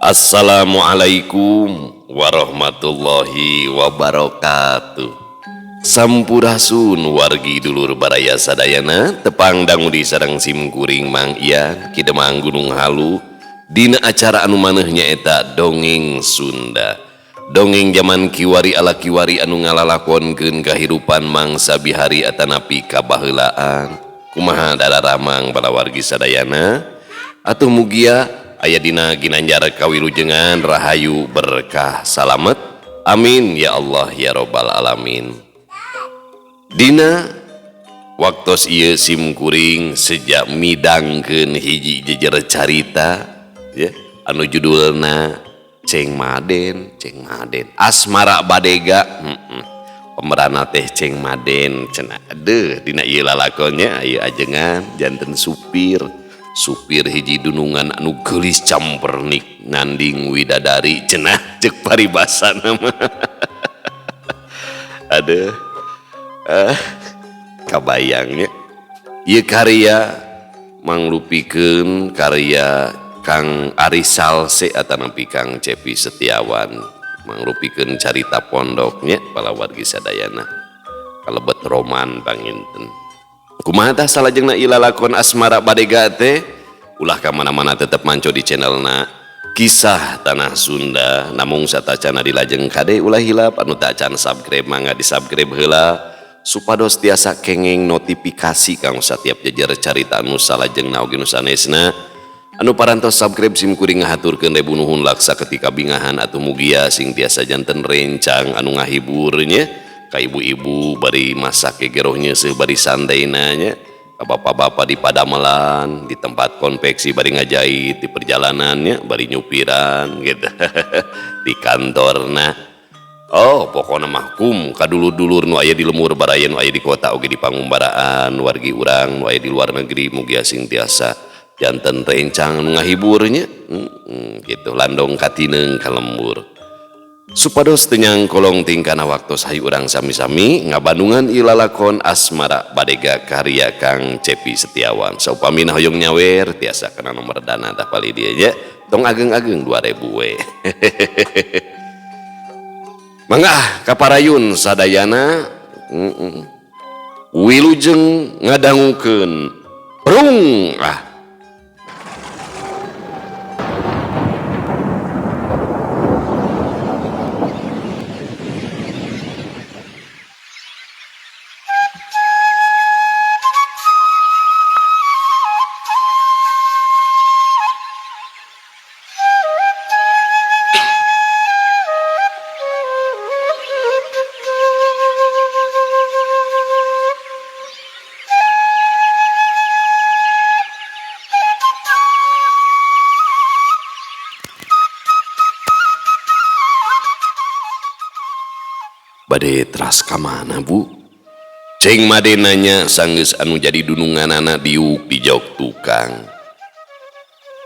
Assalamualaikum warahmatullahi wabarakatuh. Sampurasun wargi dulur baraya sadayana tepang dangu di sarang simkuring Mang Ian Kidemang Gunung Halu dina acara anu manehnya eta dongeng Sunda. Dongeng zaman kiwari ala kiwari anu ngalalakonkeun kahirupan mangsa bihari atanapi kabaheulaan. Kumaha dararamang bala wargi sadayana atuh mugia aya dina ginanjar kawilujengan rahayu berkah salamet amin ya Allah ya robbal alamin. Dina waktos ieu simkuring sejak midangkeun hiji jejer carita ya anu judulna Ceng Maden asmara badega pemeranna teh Ceng Maden cenah aduh dina ieu lalakonnya aya ajengan janten supir hiji dunungan anu geulis campernik nganding widadari cenah cek paribasana mah aduh kabayangnya ieu karya manglupikeun karya Kang Ari Salse atanapi Kang Cepi Setiawan manglupikeun carita pondoknya bala wargi sadayana kalebet roman panginten. Kumaha tah salajengna ieu lalakon asmara badega teh ulah ka mana-mana tetep manco di channelna Kisah Tanah Sunda. Namung satacana dilajeng kade ulah hilap anu teu can subscribe mangga di subscribe heula supados tiasa kenging notifikasi kanggo satiap jejer carita anu salajengna oge nu sanesna. Anu parantos subscribe simkuring ngahaturkeun rebu nuhun laksa ketika bingahan atuh mugia sing tiasa janten rencang anu ngahiburnya ka ibu-ibu bari masak gerohnya sebari sandainanya ka bapak-bapak di padamelan di tempat konveksi bari ngajait di perjalanannya bari nyupiran gitu di kantorna pokokna mah ka dulur-dulur nu aya di lemur baraya nu aya di kota oge di pangumbaraan wargi urang nu aya di luar negeri mugia sing tiasa janten rencang nu ngahiburnya gitu landong katineung ka lembur supados tenyang kolong tingkana waktos hayu urang sami-sami ngabandungan ilalakon asmara badega karya Kang Cepi Setiawan saupami hoyong nyawer tiasa kena nomor dana tah pali dia nya tong ageng-ageng 2000 we mangga kaparayun sadayana wilujeng ngadangukeun prung bade teras kamana bu? Ceng Maden nanya sanggeus anu jadi dununganana diuk di jok tukang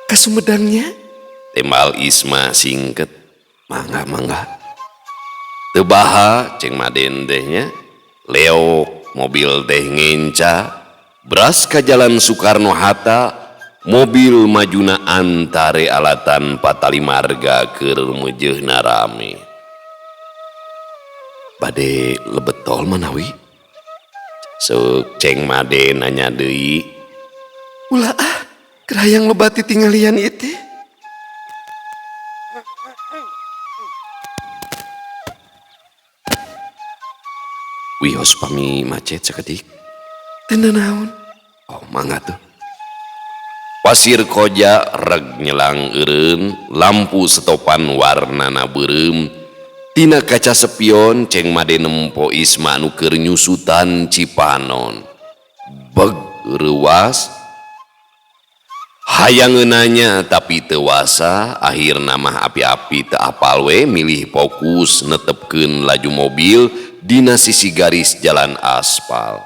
ka Sumedangnya tembal Isma singket mangga teu baha Ceng Maden tehnya leok mobil teh ngenca beras ka jalan Soekarno Hatta mobil majuna antare alatan patali marga keur meujeuhna rame bade lebetol manawi Ceng Maden nanya deui ulah kerayang lebati tinggalian itu wihos pami macet sakedik teu naon mangga tuh pasir koja reg nyelang eureun lampu stopan warnana beureum tina kaca sepion Ceng Maden nempo Isma anu keur nyusutan Cipanon beg reuas hayangeunanya tapi teu wasa akhirna mah api-api teu apal we milih fokus netepkeun laju mobil dina sisi garis jalan aspal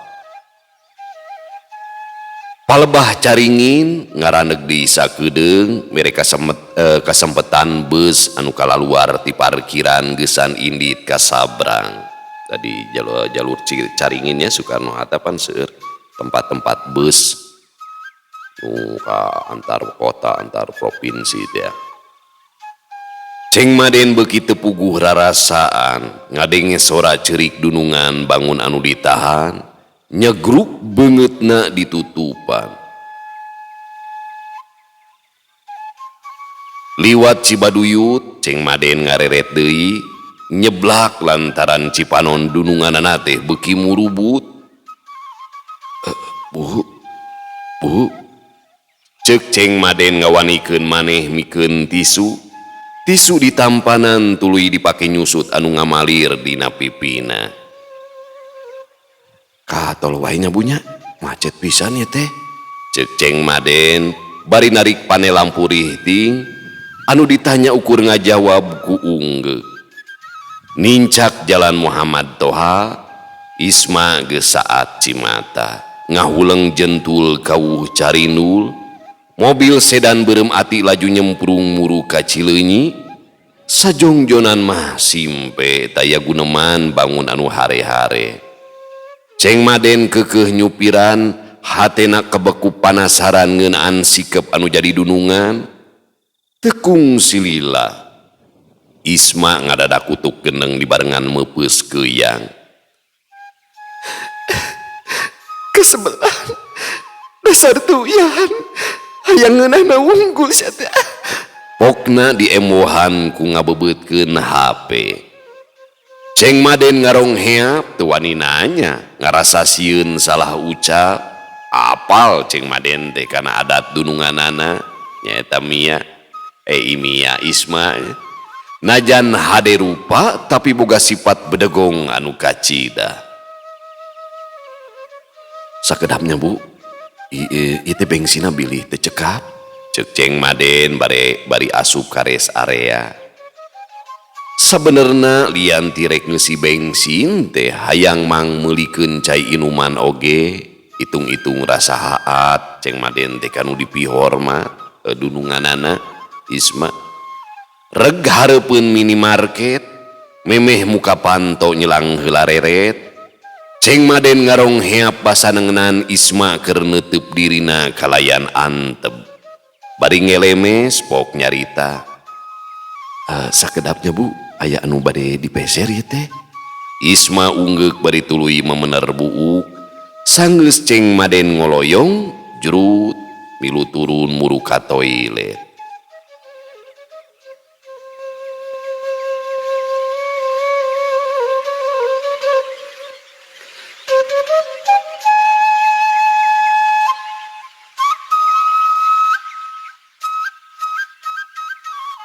palebah caringin ngaraneg di sakedeung mereka kasempetan bus anu kalaluar ti parkiran geusan indit ka sabrang tadi jalur caringinnya Soekarno Hatta pan seueur tempat-tempat bus ka antar kota antar provinsi ya Ceng Maden begitu puguh rarasaan ngadenge sora cerik dunungan bangun anu ditahan nyegruk bangetna ditutupan. Liwat Cibaduyut Ceng Maden ngareret deui nyeblak lantaran cipanon dununganana teh beuki murubut. Bu, bu, cek Ceng Maden ngawanikeun maneh mikeun tisu ditampanan tuluy dipake nyusut anu ngamalir dina pipina. Katol wae nya bunya, macet pisan ya teh. Cek Ceng Maden bari narik pane lampu rihting anu ditanya ukur ngajawab ku unggeu. Nincak jalan Muhammad Toha, Isma geus saat cimata ngahuleng jentul kawuh carindul. Mobil sedan beureum ati laju nyemprung muru ka Cileunyi. Sajongjonan mah simpe taya guneman bangun anu hare-hare. Ceng Maden keukeuh nyupiran hatena kebeku panasaran ngeunaan sikep anu jadi dunungan. Tekung silila Isma ngadadak kutuk geneng dibarengan meupeus keuyang. Kesebelah dasar tuyan hayang ngeunahna unggul sia teh. Pokna diemohan ku ngabebeutkeun HP. Ceng Maden ngarong heap teu wani nanya ngarasa sieun salah ucap. Apal Ceng Maden teh kana adat dununganana nyaeta Mia Isma. Najan hade rupa tapi boga sifat bedegong anu kacida. Sakedapnya bu, itu bengsina bilih teu cekap. Cek Ceng Maden bari asup ka rest area. Sabenerna lian tirek ngeusi bensin teh hayang mang meulikeun cai inuman oge. Itung-itung rasa haat Ceng Maden teh kanu dipihor mah dununganana Isma. Reg hareupeun minimarket memeh muka panto nyelang heula reret. Ceng Maden ngarong heap pasanengenan Isma keur neuteub dirina kalayan anteb. Bari ngelemes pok nyarita. Sakedapnya bu, aya anu bade dipeser ieu teh. Isma unggeuk bari tuluy memener buuk. Sanggeus Ceng Maden ngoloyong jrut milu turun muru ka toilet.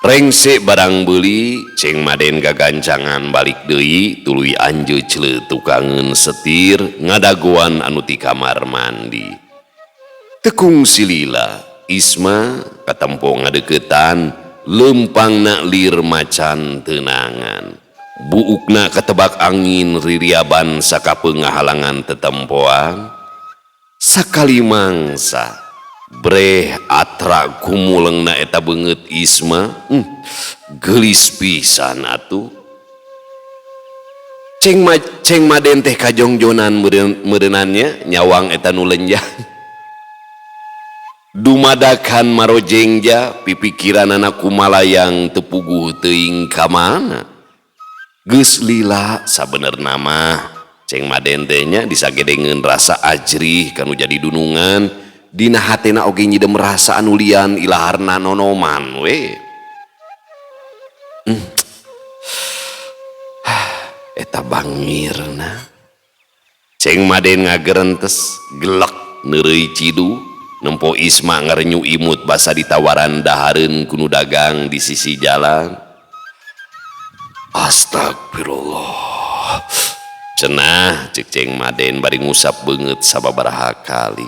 Rengse barang beuli Ceng Maden gagancangan balik deui tuluy anjeun celetuk kangen setir ngadagoan anu ti kamar mandi. Tekung silila Isma katempo ngadeuketan leumpangna lir macan teunangan. Buukna katebak angin ririaban sakapeung ngahalangan tetempoan. Sakali mangsa breh atra kumulengna eta beungeut Isma. Geulis pisan atuh. Ceng Maden teh kajongjonan meureunannya nyawang eta nu lenjang. Dumadakan marojengja pipikiranana kumalayang teu puguh teuing ka mana. Geus lila sabenerna mah Ceng Maden teh nya disagedengeun rasa ajrih kanu jadi dunungan. Dina hatena oge nyidem rasa anu lian ilaharna nonoman we. Eta bangirna. Ceng Maden ngagerentes gelek neureuy cidu nempo Isma ngarenyu imut basa ditawaran dahareun ku nu dagang di sisi jalan. Astagfirullah. Cenah cek Ceng Maden bari ngusap beungeut sababaraha kali.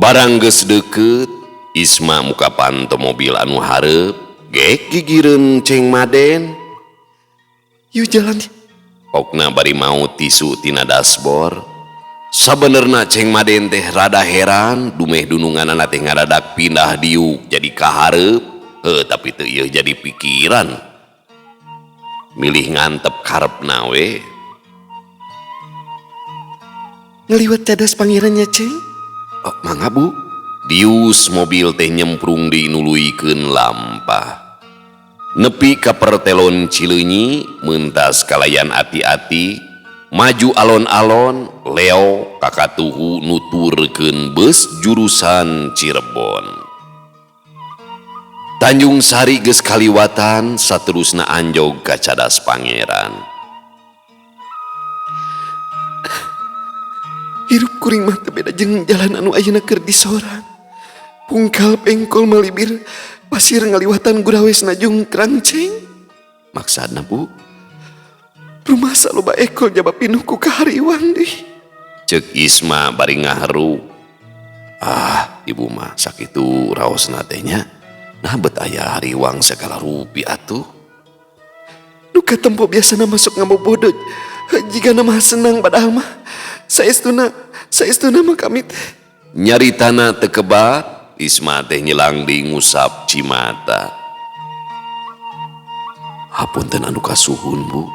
Barang geus deukeut, Isma muka panto mobil anu hareup, gek gigireun Ceng Maden. Yuk jalan. Pokna bari mau tisu tina dashboard. Sabenerna Ceng Maden teh rada heran, dumeh dununganna teh ngadadak pindah diuk jadi kahareup, tapi teu ieu jadi pikiran. Milih ngantep karepna we. Ngeliwat cadas pangerannya, Ceng. Oh, mangga Bu. Dius mobil teh nyemprung dinuluykeun lampah. Nepi ka pertelon Cileunyi, meuntas kalayan ati-ati, maju alon-alon, Leo kakatuhu nuturkeun beus jurusan Cirebon. Tanjung Sari geus kaliwatan, saterusna anjog ka cadas pangeran. Hirup kuring mah teu beda jeung jalan anu ayeuna keur disorang. Pungkal pengkol malibir pasir ngaliwatan gurawesna jungkrang, Ceng. Maksudna Bu? Rumah saloba ekol jaba pinuh ku kahariwang deh. Ceuk Isma bari ngaharu. Ibu mah sakitu raosna teh nya. Nah bet aya hariwang sagala rupi atuh. Nu katempo biasana masuk ngabobodo. Jika nama senang padahal mah saestuna mah kami teh. Nyaritana teu kebat, Isma teh nyelang di ngusap cimata. Hapunten anu kasuhun Bu.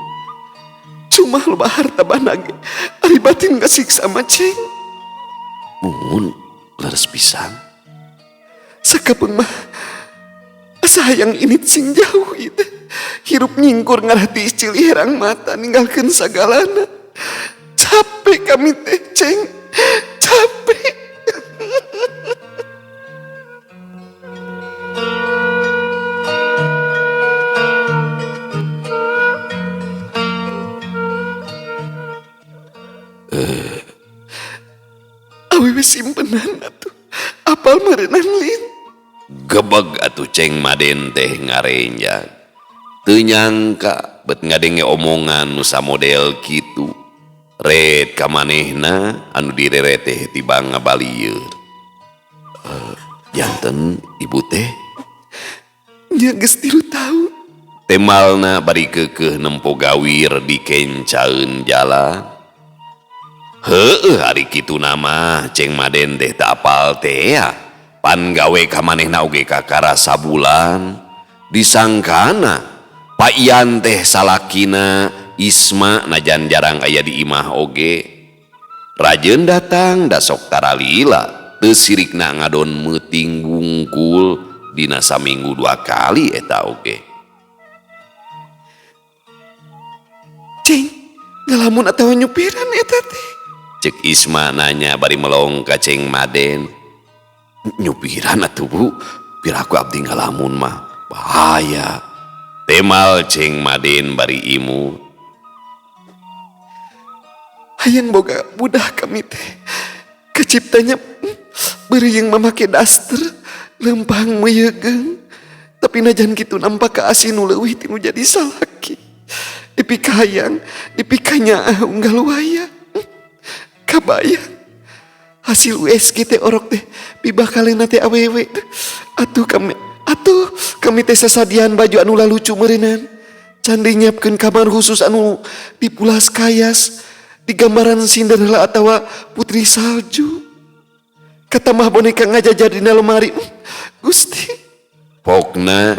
Cuma loba harta banage ari batin kasiksa mah, Ceng. Mun leres pisan. Sakapeung mah sayang ini sing jauh itu. Hirup nyingkur ngarati cili herang mata ninggalkeun sagalana. Capek kami teh, Ceng. Capek. Awewe simpenan atuh. Apal meureunan lin. Gebeg atuh Ceng Maden teh ngarenjak. Teu nyangka bet ngadenge omongan nu samodel kitu. Red ka manehna anu direre teh tiba ngabalieur. Janten ibu teh? Nya geus 3 tahun. Temalna bari keukeuh nempo gawir dikencaeun jalan. Heueuh ari kitu nama Ceng Maden teh teu apal teh ya. Pan gawe ka manehna oge kakara sabulan. Disangkana Paian teh salakina Isma najan jarang aya di imah oge. Rajeun datang da sok taralila, teu sirikna ngadon meuting wungkul dina saminggu 2 kali eta oge. Ceng, ngalamun atawa nyupiran eta teh? Cek Isma nanya bari melong ka Ceng Maden. Nyupiran atuh Bu, piraku abdi ngalamun mah bahaya. Temal Ceng Maden bari imut. Hayang boga budak kami teh. Keciptanya beureung mamake daster, lempang meyegeung. Tapi najan kitu nampak ka asin nu leuwih tinu jadi salaki. Dipikayang, dipikanya unggal waya. Kabayang. Hasil USG teh orok teh pibakalena teh awewe. Atuh kami teh sasadian baju anu lalucu meureunan. Can nyiapkeun kamar khusus anu dipulas kayas. Digambaran Cinderella atawa Putri Salju. Kata mah boneka ngajajar dina lemari. Gusti. Pokna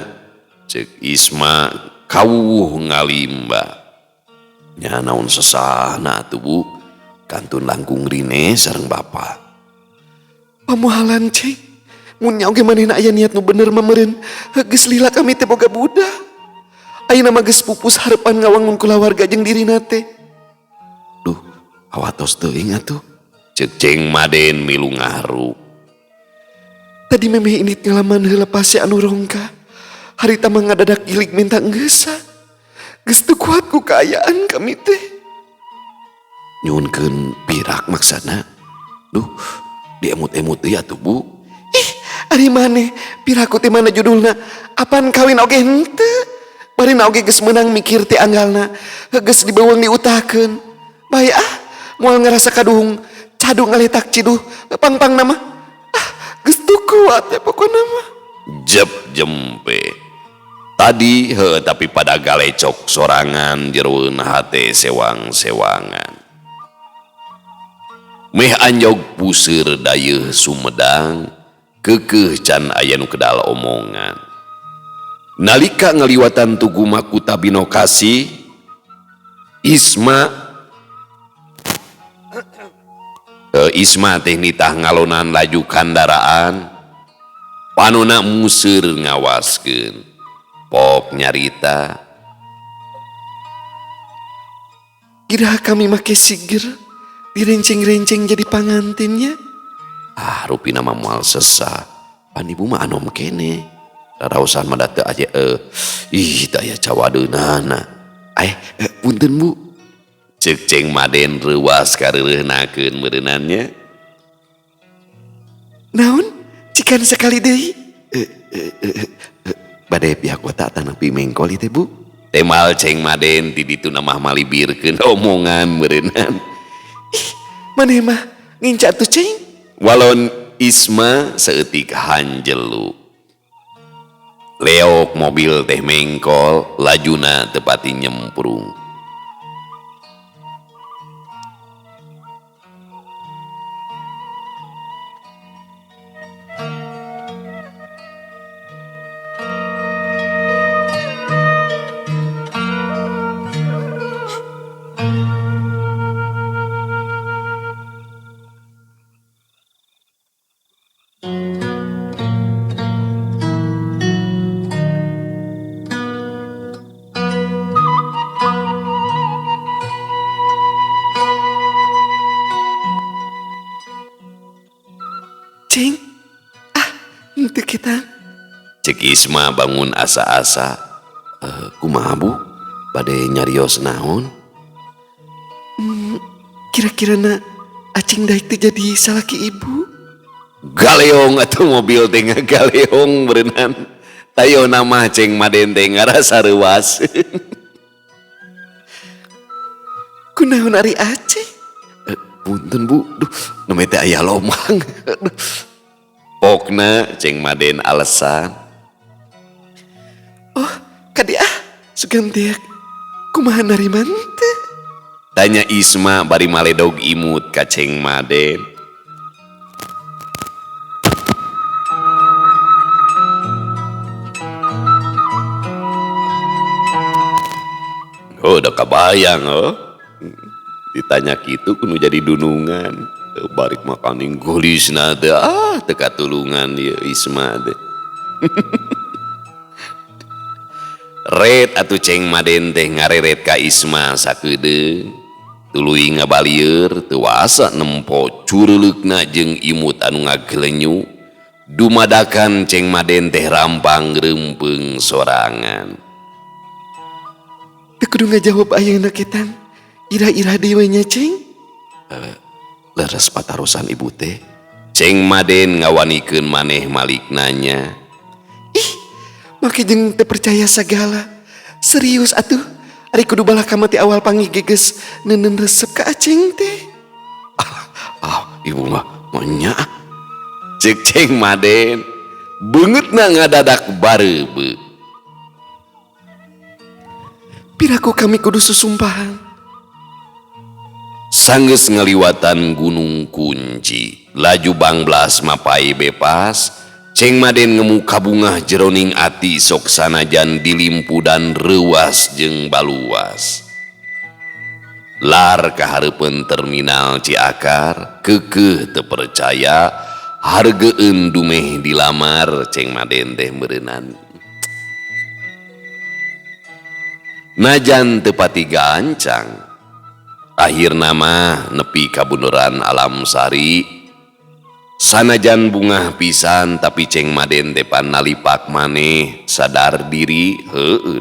cek Isma kawuh ngalimba. Nya naon sesahna atuh Bu? Kantun langkung rine sareng bapa. Pamuhalan Ceng. Mun nya oge manehna aya niat nu bener mameureun. Geus lila kami teh boga budak. Ayeuna mah geus pupus harepan ngawangun kulawarga jeung dirina teh. Duh, awatos teuing atuh. Ceuk Ceng Maden milu ngaharu. Tadi memeh init ngalaman heula pase anu rongka. Harita mah ngadadak gilig minta ngeusah. Geus teu kuat ku kaayaan kami teh. Nyunkeun pirak maksana. Duh, diemut-emut deui atuh Bu. Ih, ari maneh piraku teh mana judulna? Apaan kawin oge henteu? Bari na oge geus meunang mikir teh anggalna. Geus dibeuweung diutakeun. Bae moal ngarasa kaduhung, cadu ngaletak ciduh, pang-pang nama. geus teu kuat ya pokona mah. Jep jempe. Tadi tapi pada galecok sorangan jeroeun hate sewang-sewangan. Meh anjog puseur dayeuh Sumedang, keukeuh can aya nu kedal omongan. Nalika ngaliwatan Tugu Makuta Binokasi, Isma teh nitah ngalonan laju kandaraan, panona museur ngawaskeun, pok nyarita. Iraha kami make siger, direnceng-renceng jadi pangantinnya. Rupina mah moal sesa, pan ibu mah anom kene. Raraosan mah date aja teu aya cawadeunana. Punten Bu. Ceuk Ceng Maden reuwas kareureuhnakeun meureunannya. Naon? Cikan sekali deui. Bade pihak kota tanapi mengkol teh Bu. Temal Ceng Maden di ditu mah malibirkeun omongan meureunnan. Maneh mah nginca tuh Ceng. Walon Isma seeutik hanjelu. Leok mobil teh mengkol, lajuna tepati nyemprung. Ceng, henteu kita. Cek Isma bangun asa-asa. Kumaha Bu? Bade nyarios naon? Kira-kira na acing daek teh jadi salaki ibu. Galeong atau mobil teh ngagaleong berenang. Tayo nama Ceng Maden teh ngarasa reuas. Kunaon ari Aceh? Punten Bu, duh, namanya teh aya lomang. Pokna Ceng Maden alesan. Oh, kadi sugan deak. Kumaha nariman teh? Tanya Isma bari maledog imut ka Ceng Maden. Udah kebayang ditanya gitu kudu jadi dunungan. Barik makaning gulisna teh teka tulungan ya Isma teh. Red atuh Ceng Maden teh ngareret ka Isma sakedeung. Tuluy ngabalieur teu wasa nempo cureuleukeuna jeung imut anu ngaglenyu. Dumadakan Ceng Maden teh rampang reumpeng sorangan. Teu kudu ngajawab ayeuna ketan. Ira-ira dewe nya Ceng. Leres patarosan ibu teh. Ceng Maden ngawanikeun maneh malik nanya. Make jeung teu percaya sagala. Serius atuh. Ari kudu balaka mati awal pangigeges neuneun resep ka Aceng teh. Ibu mah nya. Cek Ceng Maden beungeutna ngadadak bareubeu. Piraku kami kudu susumpahan. Sanggeus ngaliwatan Gunung Kunci, laju Banglas mapai bepas, Ceng Maden ngemu kabungah jeroning ati sok sanajan dilimpu dan reuas jeung baluas. Lar ka hareupeun terminal Ciakar, keukeuh teu percaya, hargeueun dumeh dilamar Ceng Maden teh meureunnan. Najan teu pati gancang, akhirna mah nepi ka bunderan Alam Sari. Sanajan bungah pisan tapi Ceng Maden teh pan nalipak maneh sadar diri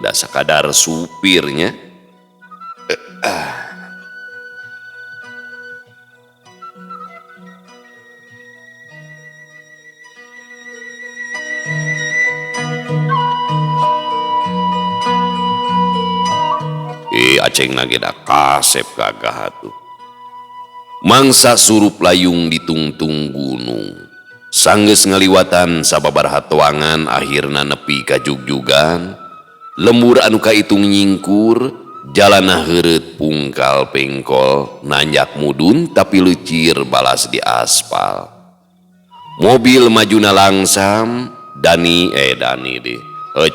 da sakadar supirnya. Aceng nage da kasep gagah atuh. Mangsa surup layung di tungtung gunung. Sanggeus ngaliwatan sababaraha toangan akhirna nepi ka jugjugan. Lembur anu kaitung nyingkur, jalana heureut pungkal pengkol, nanjak mudun tapi leucir balas di aspal. Mobil majuna langsam, Dani deh.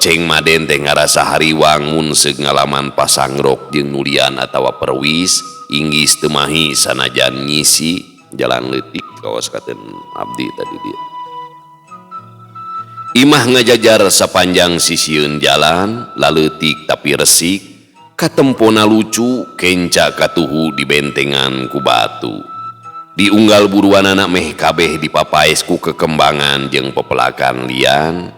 Ceng Maden teh ngarasa hariwang mun seug ngalaman pasangrok jeung nulian atawa perwis, inggis teu mahi sanajan ngisi jalan leutik kawas katen abdi tadi dia. Imah ngajajar sapanjang sisieun jalan, laleutik tapi resik, katempona lucu, kenca katuhu di bentengan ku batu. Di unggal buruanana meh kabeh dipapaes ku kekembangan jeung pepelakan lian.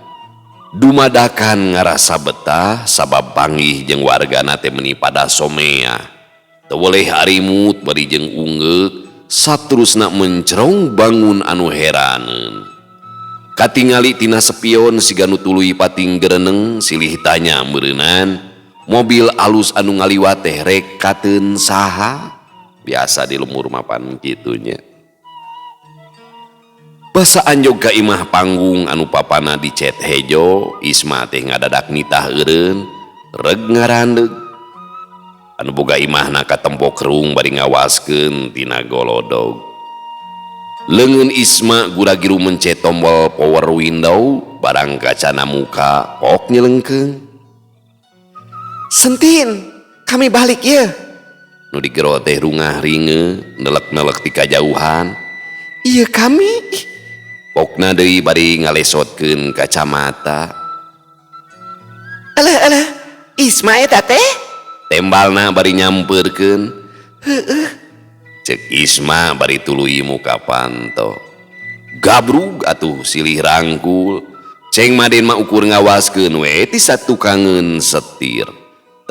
Dumadakan ngarasa betah sabab panggih jeung wargana teh meuni pada somea. Teu weleh arimut bari jeung ungeuk, saterusna mencrong bangun anu heraneun. Katingali tina sepion siga nu tuluy pating gereneng silih tanya meureunan, mobil alus anu ngaliwat teh rek kateun saha? Biasa di lemur mapan kitunya. Basa anjog ka imah panggung anu papana dicet hejo, Isma teh ngadadak nitah eureun, reg ngarandeug. Anu boga imahna katempo kerung bari ngawaskeun tina golodog. Leungeun Isma gura-giru mencet tombol power window, barang kacana muka pok nyelengkeung. Sentin, kami balik ya. Nu digero teh rungah ringe, nelek-nelek ti kajauhan. Iya kami. Pokna deui bari ngalesotkeun kacamata. Alah, Isma eta teh? Tembalna bari nyampeurkeun. Cek Isma bari tuluy muka panto. Gabrug atuh silih rangkul. Ceng Maden mah ukur ngawaskeun we ti satukangeun setir.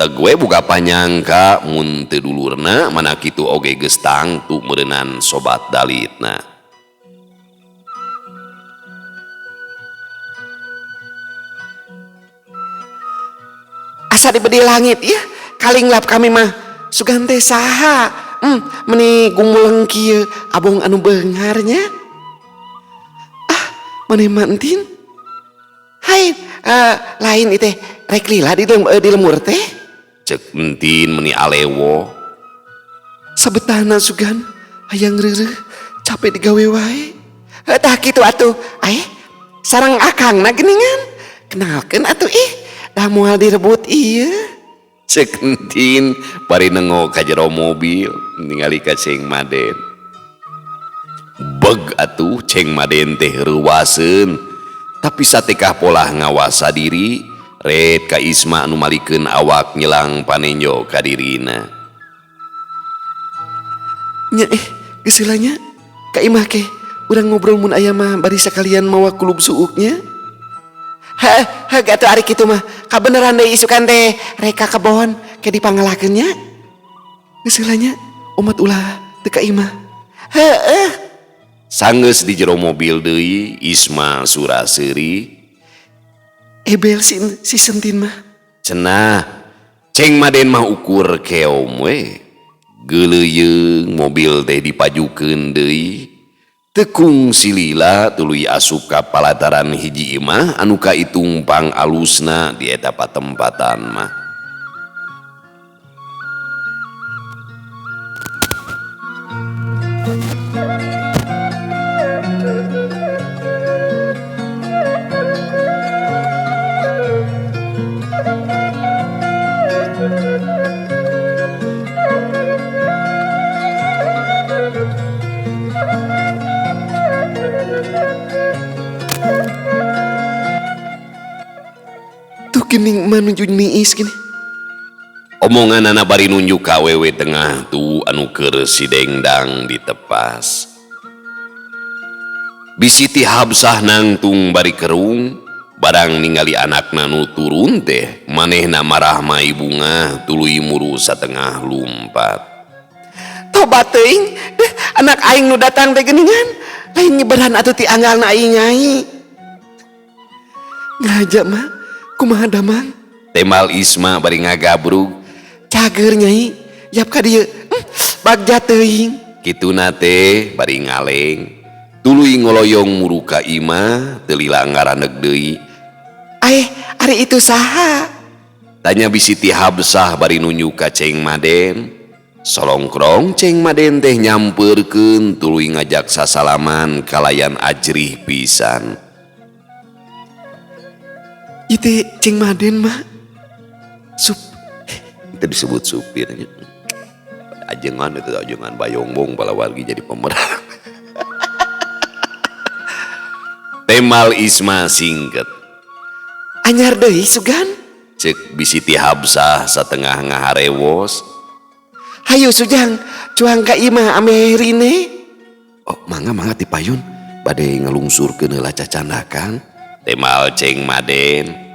Teu we boga panyangka mun teu dulurna mana kitu oge geus tangtu meureunan sobat dalitna. Asa dibedi langit ya, kalinglap kami mah sugan teh saha? Meni gumuleng kieu abong anu beungarnya. Mani mantin. Hai, lain itu rek lila di lemur teh. Cek entin meni alewo. Sabetahna sugan hayang reureuh capek digawe wae. Tah kitu atuh. Sareng akangna geuningan. Kenalkeun atuh dah moal direbut ieu. Cek entin bari nengok ka jero mobil ningali ka Ceng Maden. Beg atuh Ceng Maden teh reuwaseun, tapi satekah polah ngawasa diri, red ka Isma anu malikeun awak nyelang panenjo ka dirina. Nya geus heula nya ka imah ke urang ngobrol mun aya mah bari sakalian mawa kulub suuknya. Gatuh ari kitu mah kabeneran deui isukan teh reka kebon ke dipangalakeun nya. Geus heula nya umat ulah teu ka imah. Sanggeus di jero mobil deui Isma suraseuri. Ebel si Sentin mah. Cenah Ceng Maden mah ukur keom we. Geuleuyeung mobil teh dipajukeun deui. Tekung silila tuluy asup ka palataran hiji imah anu kaitung pang alusna di eta patempatan mah. Gening manuju niis gini. Omongan anak bari nunjuk ka awewe tengah tu anu keur sidengdang ditepas. Bisi ti Habsah nangtung bari kerung, barang ningali anakna nu turun teh manehna marah mai bunga tuluy muru satengah lumpat. Tobat teuing, anak aing nu datang teh geuningan, lain nyeberan atuh ti anggalna aing nyai. Ngajak mah kumaha damang? Tembal Isma bari ngagabrug. Cager nyai, yap ka dieu. Bagja teuing. Kituna teh bari ngaleng. Tuluy ngoloyong muruka imah telila ngaraneg deui. Ari itu saha? Tanya bisi ti Habsah bari nunjuk ka Ceng Maden. Solongkrong Ceng Maden teh nyamperkeun tuluy ngajak sasalaman kalayan ajrih pisan. Itu Ceng Maden mah Itu disebut supirnya. Ajengan itu ajengan bayongbong bala wargi jadi pemeran. Temal Isma singket. anyar deui sugan. Cek bisi ti Habsah satengah ngaharewos. Hayu sujang cuang ka imah ame rine. Oh mangga ti payun bade ngelungsurkeun heula cacandakan. Temal Ceng Maden.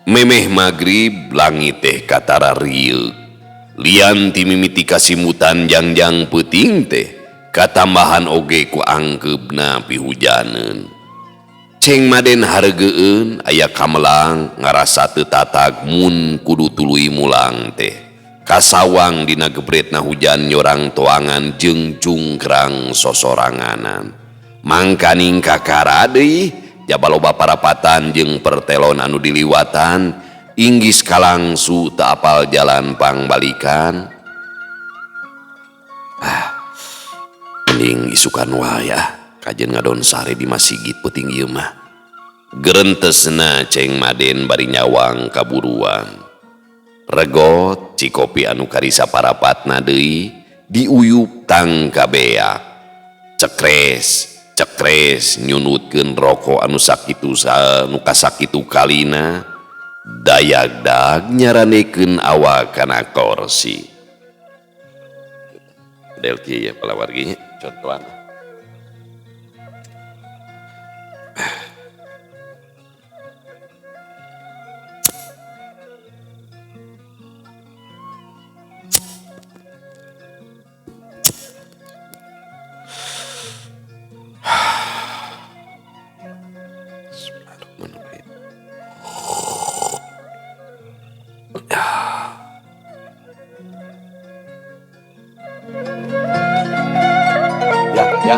Memeh magrib langit teh katara rieu. Lian ti mimiti kasimutan jangjang peuting teh katambahan oge ku angkeubna pihujaneun. Ceng Maden hareugeun aya kamelang ngarasa teu tatag mun kudu tuluy mulang teh. Kasawang dina gebretna hujan nyorang toangan jeung cungkrang sosoranganan. Mangkaning kakara deui jabaloba parapatan jeung pertelon anu diliwatan inggis kalangsu teu apal jalan pangbalikan. Mending isukan wae kajen ngadon sare di masigit peuting ieu mah. Gerentesna Ceng Maden bari nyawang kaburuan. Regot cikopi anu karisa parapatna deui diuyup tang kabeak. Cekres nyunutkeun rokok anu sakitu anu kasakitu kalina. Dayagdag nyaranekeun awak kana kursi. Del kieu ya pala warginya contohan. Ya.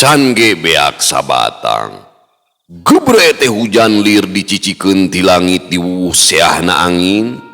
Can ge beak sabatang. Gebre teh hujan lir dicicikeun ti langit diwuh seahna angin.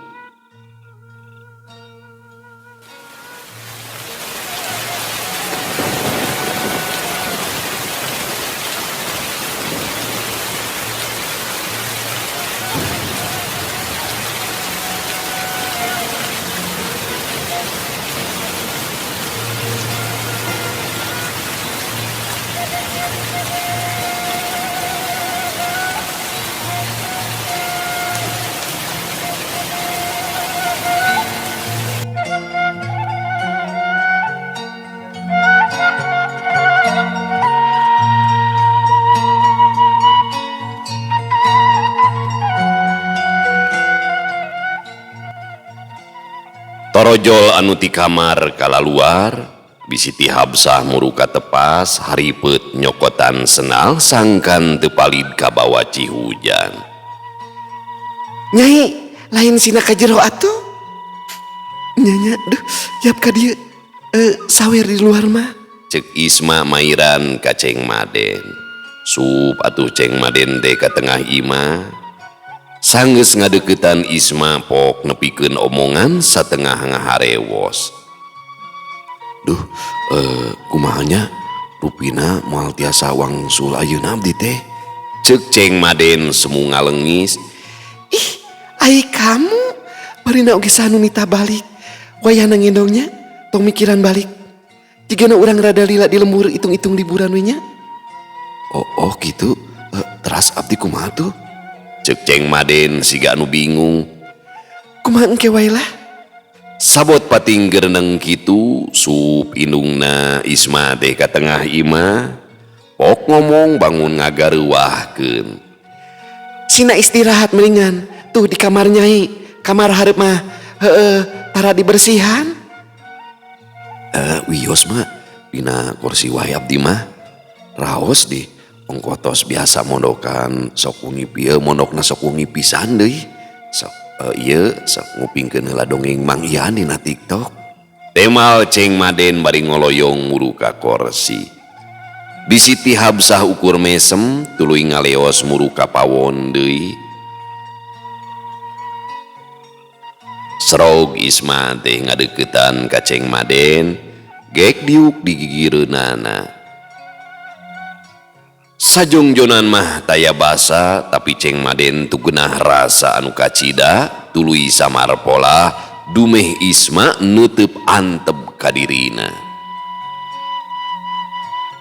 Torojol anu ti kamar kalaluar bisi ti Habsah muruka tepas haripet nyokotan senal sangkan teu palid ka bawa cihujan. Nyai lain sina ka jero atuh. Nyanya duh yap ka dieu sawer di luar mah. Cek Isma mairan ka Ceng Maden. Sup atuh Ceng Maden teh ka tengah imah. Sanggeus ngadeuketan Isma pok nepikeun omongan satengah ngaharewos. Duh, kumahanya rupina moal tiasa wangsul ayeuna abdi teh. Ceuk Ceng Maden semu ngalengis. Ih, ai kamu barina oge sanu nita balik. Wayahna ngendongnya tong mikiran balik. Jika orang rada lila di lembur hitung-hitung liburan we nya. Oh gitu. Teras abdi kumaha tuh? Cek Ceng Maden siga anu bingung. Kumaha engke wae lah. Sabot pating gereneng kitu sup indungna Isma teh ka tengah imah. Pok ngomong bangun ngagareuwahkeun. Sina istirahat mendingan. Tuh di kamar Nyai. Kamar hareup mah tara dibersihan. Wios mah dina kursi wae abdi mah. Raos di ongkotos biasa mondokan sok ungipi mondokna sok ungi pisan deui. Sok sok ngupingkeun heula dongeng Mang Ian dina TikTok. Temal Ceng Maden bari ngoloyong muru ka kursi. Bisi ti Habsah ukur mesem tuluy ngaleos muru ka pawon deui. Serog Isma teh ngadeuketan ka Ceng Maden, gek diuk di gigireunana. Sajongjonan mah taya basa tapi Ceng Maden tugenah rasa anu kacida tuluy samar pola dumeh Isma nutup antep ka dirina.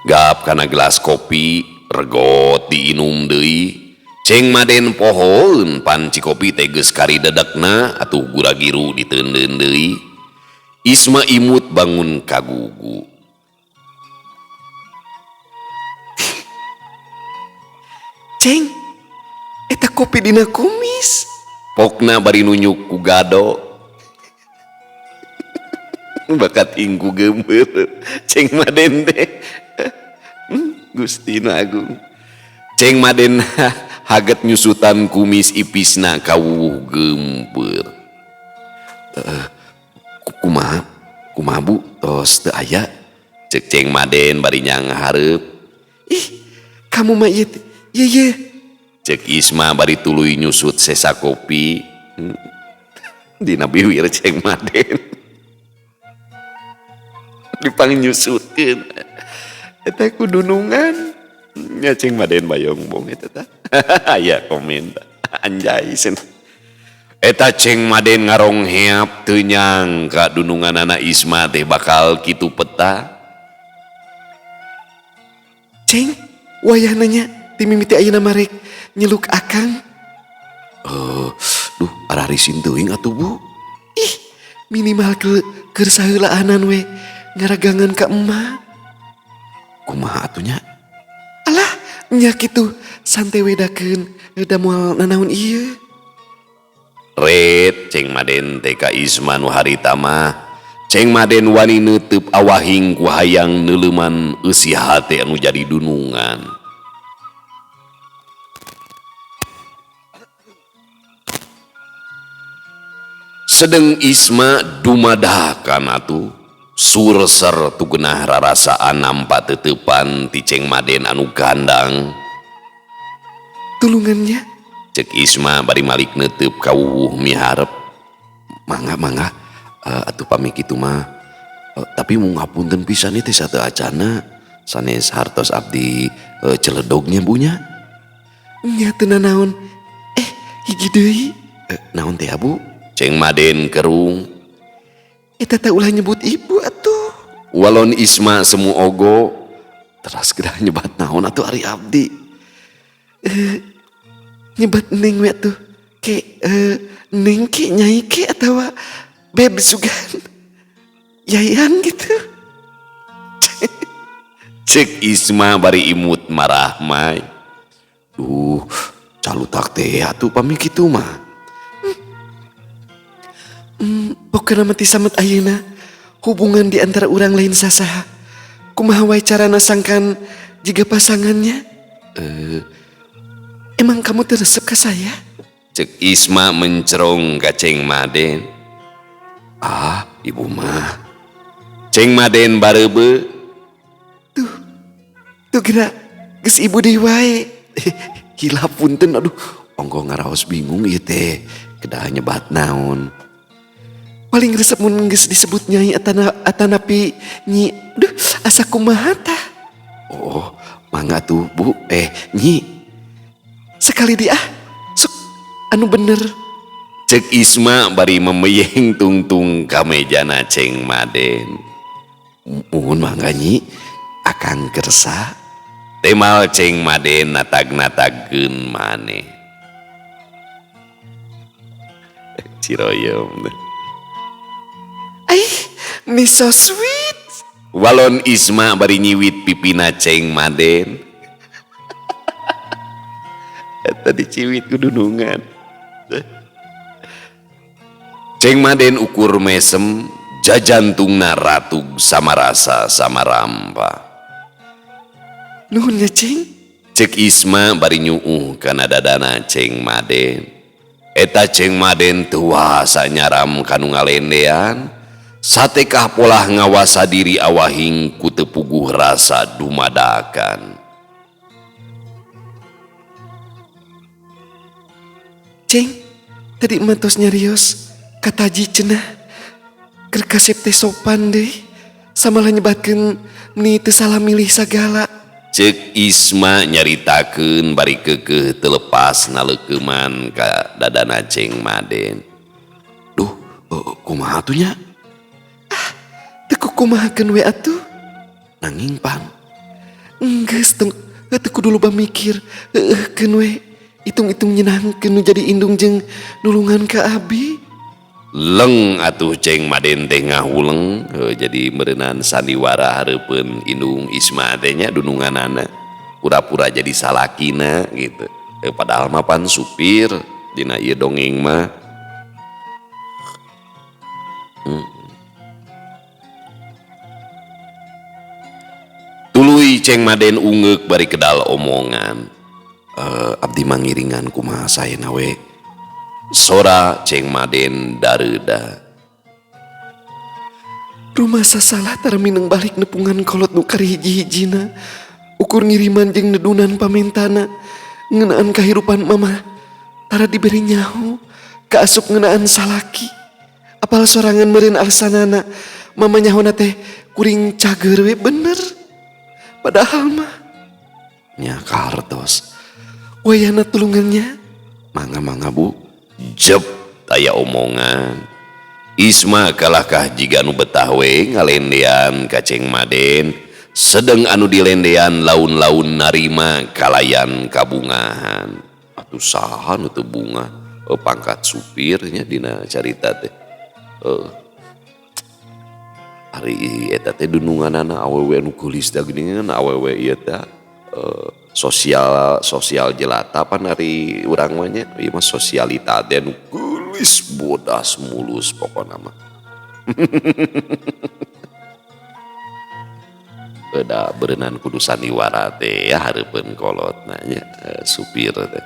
Gap kana gelas kopi regot diinum deui. Ceng Maden pohoeun panci kopi teh geus kari dedekna atuh gura-giru diteundeun deui. Isma imut bangun kagugu. Ceng, eta kopi dina kumis. Pokna bari nunyuk ku gado. Bakat ingku geumbeur Ceng Maden teh. Gustina Agung. Ceng Maden haget nyusutan kumis ipisna kawuh geumbeur. Kumaha Bu tos teu aya? Cek Ceng Maden bari nyang hareup. Ih, kamu mah ieu ye. Cek Isma bari tuluy nyusut sesa kopi. Dina biwir Ceng Maden. Dipang nyusutkeun. Eta kudunungan. Ya Ceng Maden bayong bong eta tah. Aya komen anjay sen. Eta Ceng Maden ngarong heap teu nyangka dununganana Isma teh bakal kitu peta. Ceng, wayah nanya ti mimiti ayeuna marek nyeluk akang. Duh ararisin teuing atuh Bu. Ih, minimal keur saheulaanan we ngaragangan ka emak. Kumaha atunya? Alah, nya kitu santai wedakeun da moal nanaon ieu. Red Ceng Maden teh ka Isma nu harita mah. Ceng Maden wani neuteub awahing ku hayang neuleuman eusi hate anu jadi dunungan. Sedeng Isma dumadahakan atuh surser tugenah rarasaan nampa teutepan ti Ceng Maden anu gandang. Tulungannya Cek Isma bari malik neuteub kawuh miharep. Mangga atuh pami kitu mah. Tapi mun ngapunten pisan teh sateu acana sanes hartos abdi celedognya bunya. nya teu nanaon. Hiji deui. Naon teh Bu? Ceng Maden kerung. Eta teh ulah nyebut ibu atuh. Walon Isma semu ogo. Teras gedah nyebat naon atuh ari abdi. Nyebat neng we atuh. Ke neng ke nyai ke atawa beb sugan. Yayang gitu. Cek Isma bari imut marah mai. Duh, calutak teh atuh pami kitu mah. Pokona mati samet ayeuna hubungan di antara urang lain sasaha. Kumaha wae carana sangkan jiga pasangannya? Emang kamu teresep ka saya? Cek Isma mencerong ka Ceng Maden. Ibu mah. Ceng Maden bareube. Tuh geura geus ibu deui wae. Hilap punten aduh. Ongko ngaraos bingung ieu teh. Kedah nyebat naon. Paling resep mun geus disebut nyai atanapi nyi. Duh, asa kumaha tah? Oh, mangga tuh Bu. Nyi. Sekali dia sok anu bener. Cek Isma bari memeyeng tungtung ka mejana Ceng Maden. Muhun mangga nyi akang kersa temal Ceng Maden natag-natagkeun maneh ciroyom Me so sweet. walon Isma bari nyiwit pipina Ceng Maden eta diciwit ku dunungan Ceng Maden ukur mesem jajantungna ratug sama rasa sama rampa Nuhun ya Cing. cek Isma bari nyuuh kana dadana Ceng Maden eta Ceng Maden teu wasa nyaram kanu ngalendean satekah polah ngawasa diri awahing ku teu puguh rasa dumadakan Cing, tadi mantos nyarios kataji cenah keur kasep teh sopan deh samalah nyebatkeun meni teu salah milih sagala. cek Isma nyaritakeun bari keukeuh teu lepas naleukeman ka dadana Ceng Maden duh kumaha atuh nya Teu kumahakeun we atuh. nanging pan Enggeus teu kudu loba mikir. Keun we itung-itung nyenangkeun nu jadi indung jeung nulungan ka abi. leng atuh Ceng Maden teh ngahuleng jadi meureunan sandiwara hareupeun indung Isma teh nya dununganana pura-pura jadi salakina gitu padahal mah pan supir dina ieu dongeng mah tuluy Ceng Maden ungeuk bari kedal omongan abdi mangiringan kumaha saena we sora Ceng Maden dareuda Rumah sasalah tara mineng balik nepungan kolot nu kari hiji-hijina. Ukur ngiriman jeung nedunan pamentana. Ngeunaan kahirupan mama tara diberi nyaho. Kaasup ngeunaan salaki. Apal sorangan meureun alasanana. Mama nyahona teh kuring cager we bener. Padahal mah nya kartos wayana tulungannya. mangga bu jep aya omongan Isma kalahkah jiga anu betah we ngalendean ka Ceng Maden sedeng anu dilendean laun-laun narima kalayan kabungahan atuh saha nu teu bunga pangkat supirnya dina carita teh ari eta teh dununganana awewe anu geulis da geuningan awewe ieu teh sosial jelata pan ari urang mah nya ieu mah sosialita teh anu geulis bodas mulus pokona mah beda berenang kudu sandiwara teh ya hareupeun kolotna nya supir teh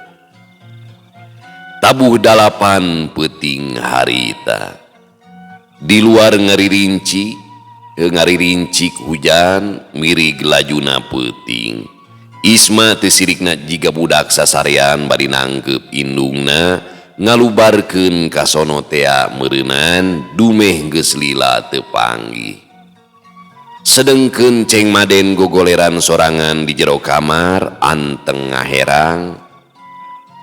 tabuh dalapan peuting harita di luar ngaririnci hujan mirig lajuna peuting Isma teu sirikna jiga budak sasarean bari nangkep indungna ngalubarkeun ka sono tea meureunan dumeh geus lila teu panggih sedengkeun Ceng Maden gogoleran sorangan di jero kamar anteng ngaherang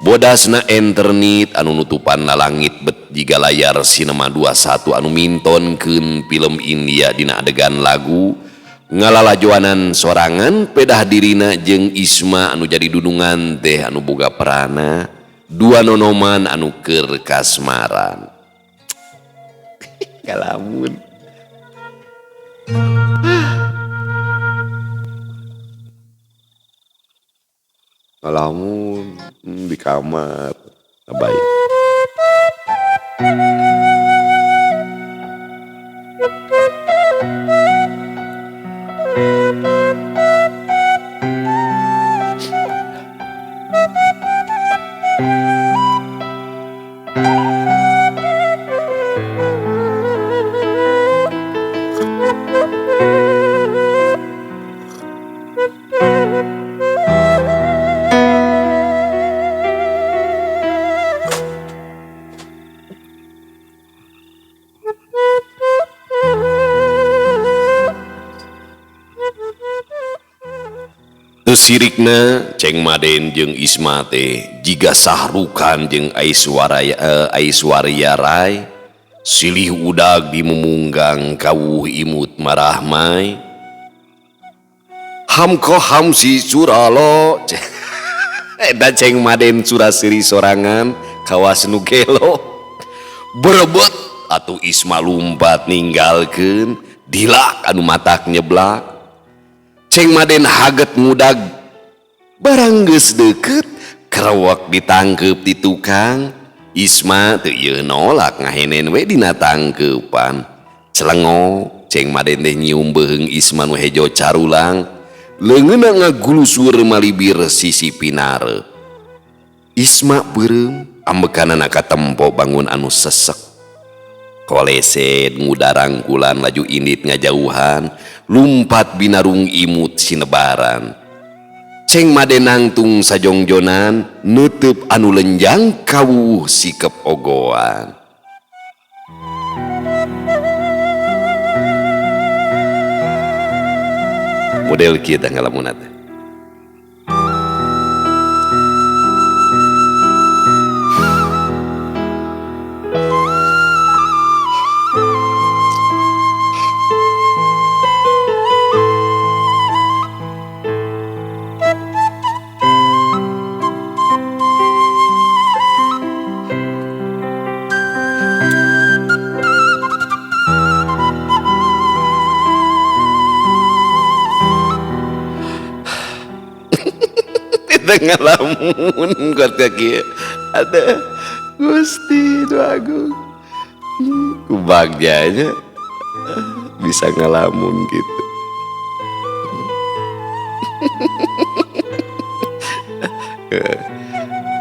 bodasna internet anu nutupan langit bet jiga layar Cinema 21 anu mintonkeun film India dina adegan lagu ngalalajoanan sorangan pedah dirina jeung Isma anu jadi dunungan teh anu boga perana dua nonoman anu keur kasmaran kalamun ngalamun di kamar baik sirikna Ceng Maden jeung Isma teh jiga Sahrukan jeung Aishwarya Rai silih udag di memunggang kawuh imut marahmai. Hamko hamsi suralo. Eta Ceng Maden surasiri sorangan kawas nu gelo. Berebet atuh Isma lumpat ninggalkeun dilak anu matak nyeblak. Ceng Maden haget ngudag barang geus deukeut kerewek ditangkep di tukang. Isma teu ieu nolak ngahenen we dina tangkeupan. Celengo Ceng Maden teh nyium beheung Isma nu hejo carulang, leungeunna ngagulusur malibir sisi pinare. Isma beureum ambekanana katempo bangun anu sesek. Kolesed ngudarang kulan laju indit ngajauhan, lumpat binarung imut sinebaran. Ceng Maden nangtung sajongjonan, neuteub anu lenjang kawuh sikep ogoan. Model kieu teh ngalamunna teh. Ngalamun keluarga kieu ada Gusti Nu Agung kubagyanya bisa ngalamun gitu.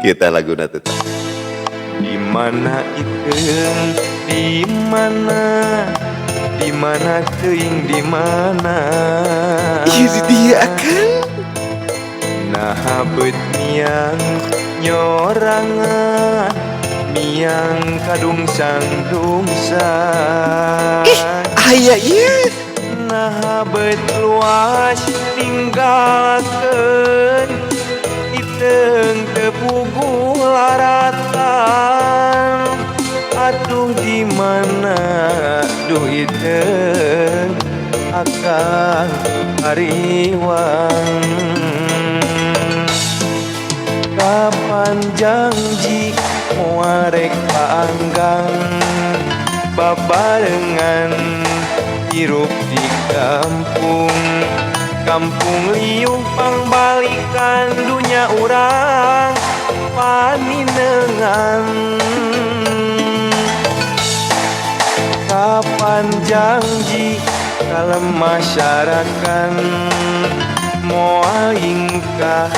Kita lagu tetap di mana ikeun di mana teuing di mana Iri dia kan nah beut miang nyorangan miang kadungsang dungsan aya ieu nah beut luas tinggalkeun iteung teu puguh laratan. Aduh di mana duh iteung akang hariwang. Kapan janji muarek paanggang babarengan hirup di kampung liung pangbalikan dunya urang paninengan. Kapan janji kalem masyarakat moal ingkah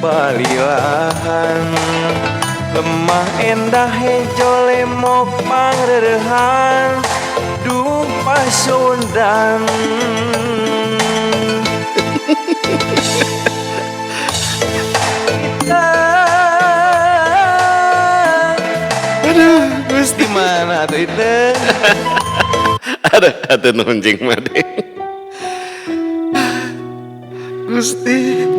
balilahan lemah endah hejo lemok pangrerehan duh pasundan. aduh Gusti Di mana tuh itu? ada nuhun Ceng Maden. Gusti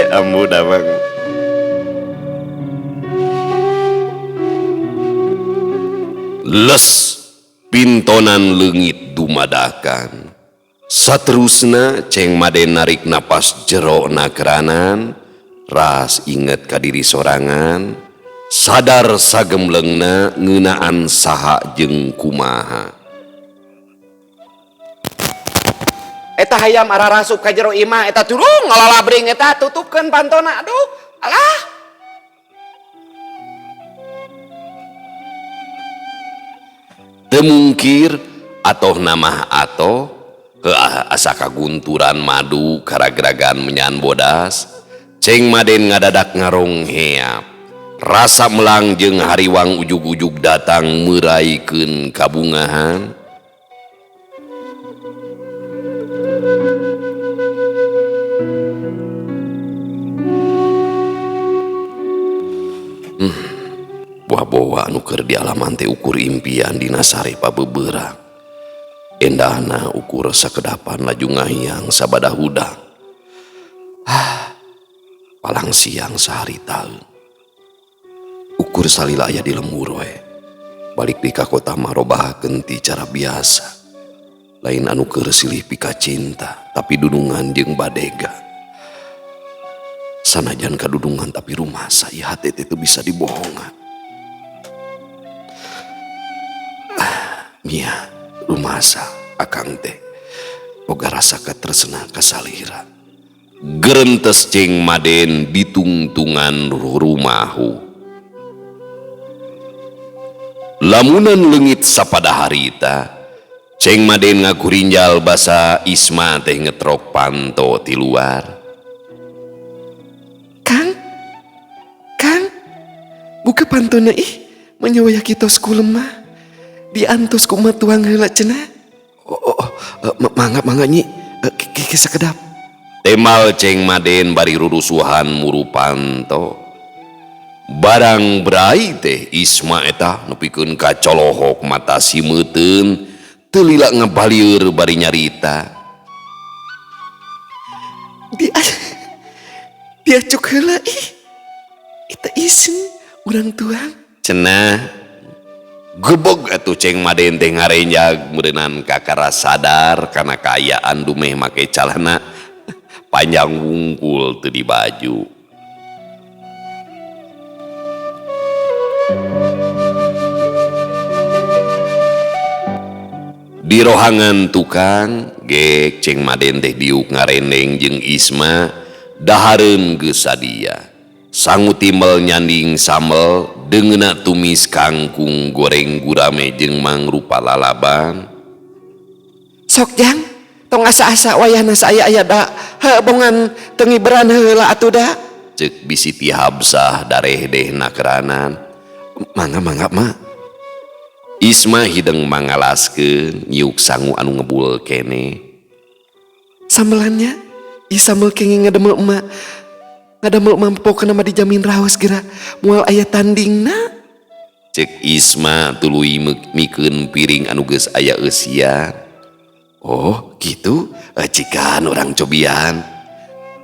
Ambu damang les pintonan leungit dumadakan. Saterusna Ceng Maden narik napas jero nakeranan, ras inget ka diri sorangan, sadar sagemlengna ngeunaan saha jeung kumaha. Eta hayam ararasup ka jero imah eta turung ngalalabring eta tutupkeun pantona. Aduh alah Teu mungkir atoh namah atoh asa kagunturan madu karagragan menyan bodas. Ceng Maden ngadadak ngarongheap, rasa melang jeung hariwang ujug-ujug datang meraikeun kabungahan. Buah-buah anu keur di alaman teh ukur impian dina sare pabebeurang. indahna ukur sakedapan laju ngahiyang sabada hudang. Palang siang sehari taun. Ukur salila aya di lembur we. Balik di ka kota mah robahakeun ti cara biasa. Lain anu keur silih pika cinta, tapi dudungan jeung badega. Sanajan kadudungan tapi rumah saya hati itu bisa dibohongan. Mia, rumah sa akang teh boga rasa katresna kasalira. Gerentes ceng Maden ditungtungan rumahu. Lamunan leungit sapada harita, ceng Maden ngakurinjal basa Isma teh ngetrok panto ti luar. Kang, buka pantona menyawaya kita lemah. Diantos kumat tuang heula cenah. Mangga nyi, sakedap. Temal ceng Maden bari rurusuhan muru panto. Barang berai teh Isma eta nepikeun ka colohok mata simeuteun teu lila ngabalieur bari nyarita. Dia cuk heula Eta isin urang tuang. Cenah gebog atuh ceng Maden teh ngarenjag meureunnan kakara sadar kana kaayaan dumeh make calana panjang wungkul teu di baju. Di rohangan tukang gek ceng Maden teh diuk ngarendeng jeung Isma dahareun geus sadia. Sangu timbel nyanding sambel deungeuna tumis kangkung goreng gurame jeung mangrupa lalaban. Sok jang, tong asa-asa wayahna saya aya da bongan tengiberan heula atuh da. Ceuk bisi ti Habsah dareh dehna keranan. Mangga mah. Isma hideng mangalaskeun nyiuk sangu anu ngebul kene. Sambelannya, sambel kenging ngademel emak. Ngadamel mampok nama dijamin raos geura moal aya tandingna. Cek Isma tuluy mikeun piring anu geus aya eusian. Oh gitu, Cikan orang cobian.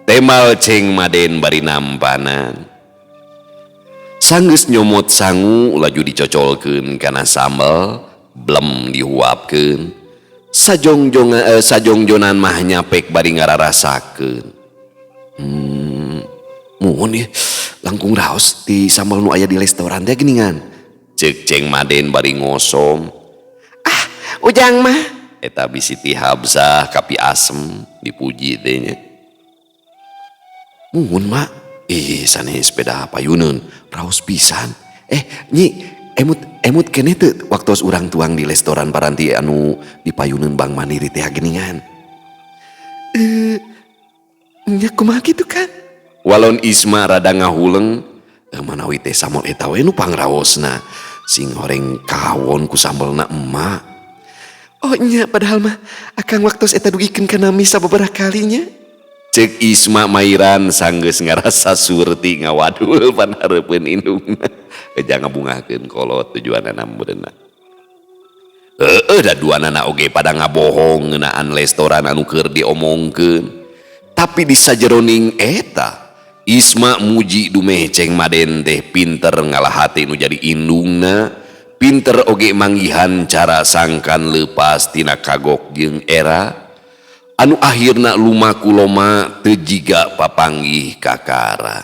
Temal ceng Maden bari nampanan. Sanggeus nyomot sangu laju dicocolkeun kana sambel, blem dihuapkeun. Sajongjonan mah nyapek bari ngararasakeun. Muhun ya, langkung raos di sambal nu aya di restoran teh geuningan. Ceuk ceng Maden bari ngosom. Ujang mah. Eta bisi ti Habsah kapi asem dipuji teh nya. Muhun mak. Sanes sepeda payuneun raos pisan. Nyi, emut kene teu waktos urang tuang di restoran paranti anu di payuneun Bank Mandiri teh geuningan. Nya kumaha kitu kan? Walon Isma rada ngahuleng, manawi teh samol eta we nu pangraosna sing horeng kawon ku sambelna emak. Oh nya padahal mah akang waktos eta dugikeun kana misa beberapa kalinya. Ceuk Isma mairan sanggeus ngarasa surti ngawadul pan hareupeun indungna. Eja ngabungakeun kolot tujuanna meureunna. Da duanana oge pada ngabohong ngeunaan restoran anu keur diomongkeun. Tapi di sajeroning eta Isma muji dumeh ceng Maden teh pinter ngalahati nu jadi indungna, pinter oge manggihan cara sangkan leupas tina kagok jeung era, anu akhirna lumaku loma teu jiga papanggih kakara.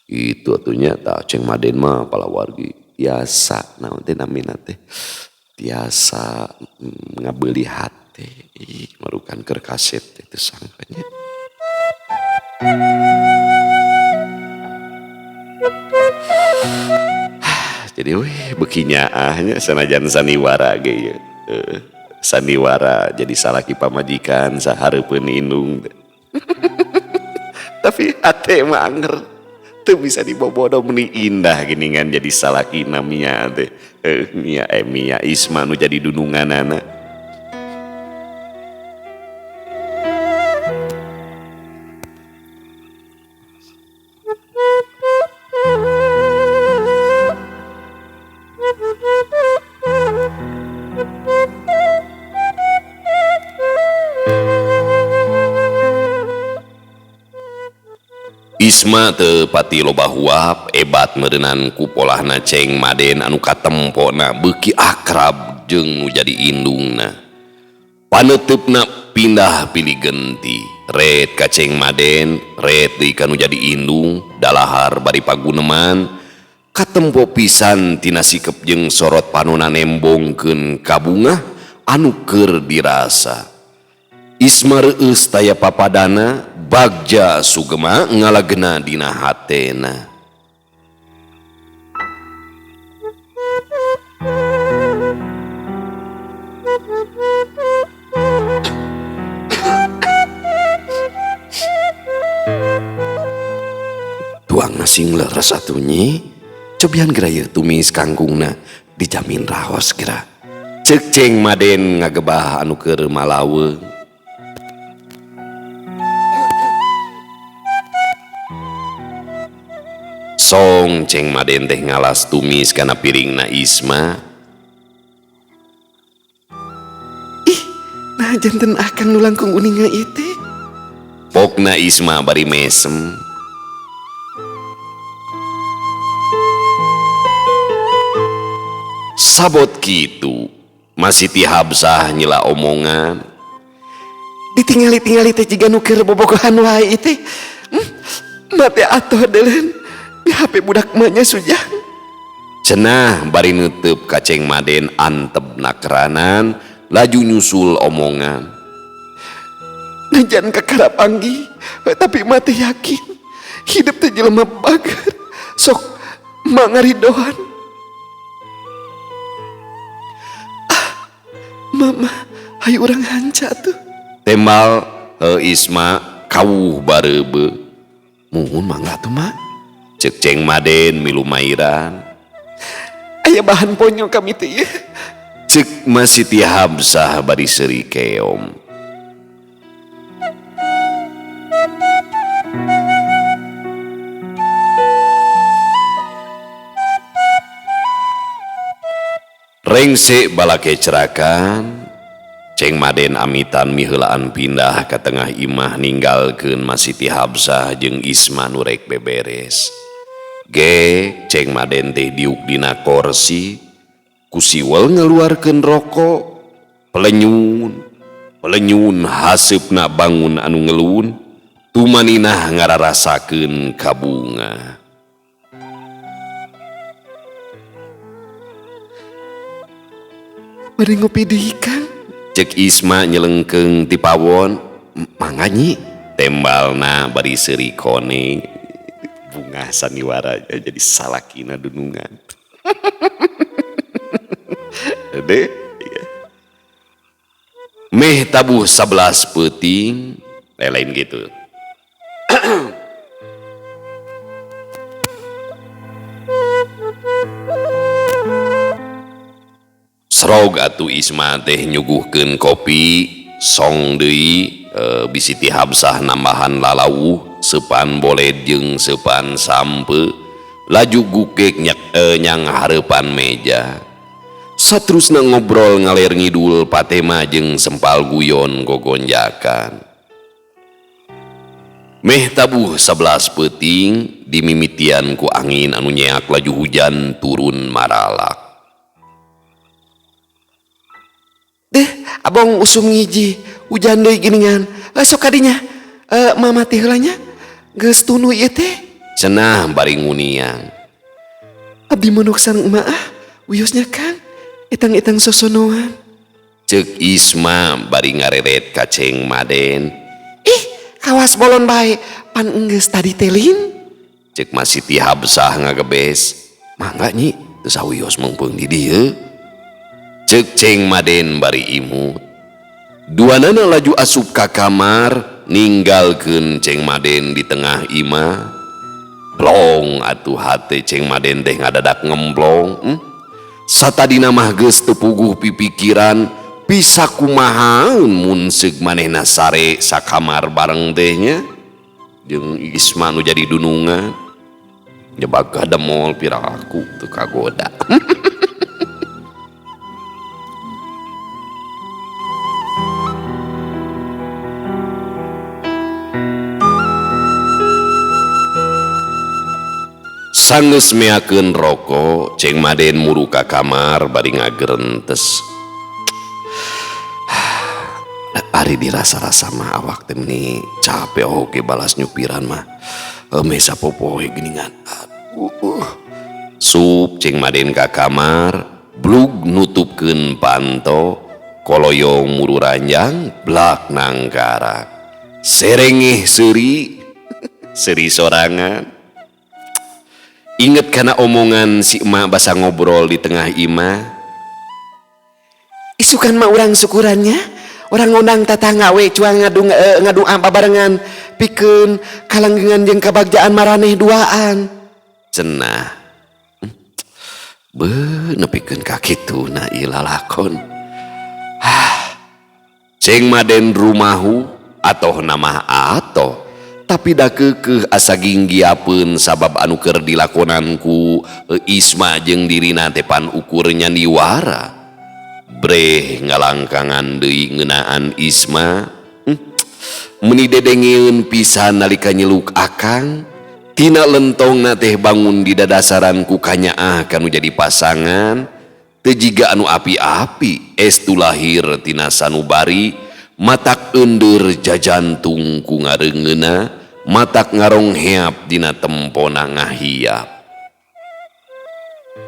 Itu atunya tak ceng Maden mah palawargi tiasa naon teh namina teh tiasa ngabeuli hati. Marukan keur kaset itu sangkanya. Jadi bekinya ahnya sanajan saniwara ge ya. Saniwara jadi salaki pamajikan sahareupeun indung. Tapi hate mah anger teu bisa dibobodo meni indah geuningan jadi salaki namanya teh. Mia Isma nu jadi dununganana. Isma tepati loba huap ebat merenang ku polahna Ceng Maden anu katempona beuki akrab jeung nu jadi indungna. Paneutupna pindah pilih genti red ka Ceng Maden red deui kanu jadi indung dalahar bari paguneman katempo pisan tina sikep jeung sorot panonna nembongkeun ka bunga anu keur dirasa. Isma reueus taya papadana bagja sugema ngalagena dina hatena. Tuang nasing leres atunyi cobian geraya tumis kangkungna dijamin raos geura. Ceuk Ceng Maden ngagebah anu keur malaweung. Song Ceng Maden teh ngalas tumis kana piringna Isma. Nah janten akang nu langkung uninga ieu teh. Pokna Isma bari mesem. Sabot kitu masih ti Habsah nyela omongan. Ditingali-tingali teh jiga nu keur bobogohan wae ieu teh. Mate atoh deuleun. Di HP budak emaknya sujang. Cenah bari neuteub ka Ceng Maden antep nakeranan laju nyusul omongan. Najan kakara panggih, tapi mate yakin hidup teh jelema bager. Sok mak ngaridoan. Mama, hayu urang hanca tuh. Tembal Isma kawuh barebe. Muhun mangga tuh mak. Cek Ceng Maden milu mairan. Aya bahan ponyo kami teh ya. Cek masih ti Habsah bari seuri keom. Rengse balake cerakan Ceng Maden amitan miheulaan pindah ka tengah imah ninggalkeun masih ti Habsah jeung Isma nu rek beberes. Ge Ceng Maden teh diuk dina korsi ku siwel ngaluarkeun rokok pelenyun haseupna bangun anu ngeluun tumaninah ngararasakeun ka bunga. Bari ngopi deui Kang. Cek Isma nyelengkeung ti pawon. Mangga nyi. Tembalna bari seuri koneng. Bunga sandiwara jadi salakina dunungan. Deh. Meh tabuh 11 peuting. Lain gitu. Srog atuh Isma teh nyuguhkeun kopi song deui bisi ti Habsah nambahan lalauh sepan boled jeung sepan sampe laju gukek nyang hareupan meja. Saterusna ngobrol ngaler ngidul patema jeung sempal guyon gogonjakan. Meh tabuh 11 peuting dimimitian ku angin anu nyeak laju hujan turun maralak. Deh, abang usum ngiji, hujan deui geuningan. Sok kadinya, mama teh heulanya geus tunu ieu teh. Cenah bari nguniang. Abdi monoksan emak wiosnya Kang, etang-etang sosonoan. Ceuk Isma bari ngareret ka Ceng Maden. Kawas bolon bae, pan enggeus tadi telin. Cek masih ti Habsah ngagebes. Mangga nyi, teu sawios mengpeung di dieu. Cek Ceng Maden bari imut. Duanana laju asup ka kamar ninggalkeun Ceng Maden di tengah imah. Plong atuh hate Ceng Maden teh ngadadak ngemblong. Satadina mah geus teu puguh pipikiran bisa kumahaeun mun seug manehna sare sakamar bareng teh nya. Jeung Isma nu jadi dunungan. Nyebag kademol piraku teu kagoda. Sanggeus meakeun rokok, Ceng Maden muru ka kamar bari ngagerentes. Ari dirasa-rasa mah awak teh meni capek oge balas nyupiran mah. Mesa popoe geuningan. Sup Ceng Maden ka kamar, blug nutupkeun panto, koloyong muru ranjang, blak nangkarak. Serengeh seuri, seuri sorangan. Inget kana omongan si emak basa ngobrol di tengah imah. Isukan mah urang syukurannya, orang ngundang tatangga we cua ngadu apa barengan pikeun kalanggengan jeung kabagjaan maraneh duaan. Cenah. Nepikeun ka kituna ieu lalakon. Ceng Maden rumahu atoh nama atoh. Tapi da keukeuh asa ginggiapeun sabab anu keur dilakonanku Isma jeung dirina teh pan ukurnya niwara. Breh ngalangkangan deui ngeunaan Isma. Meuni dedengeun pisan nalika nyeluk akang. Tina lentongna teh bangun di dadasaran ku kanyaah kanu jadi pasangan. Teu jiga anu api-api estu lahir tina sanubari. Matak eur jajantung ku ngareungeuna, matak ngarongheap dina tempona ngahiap.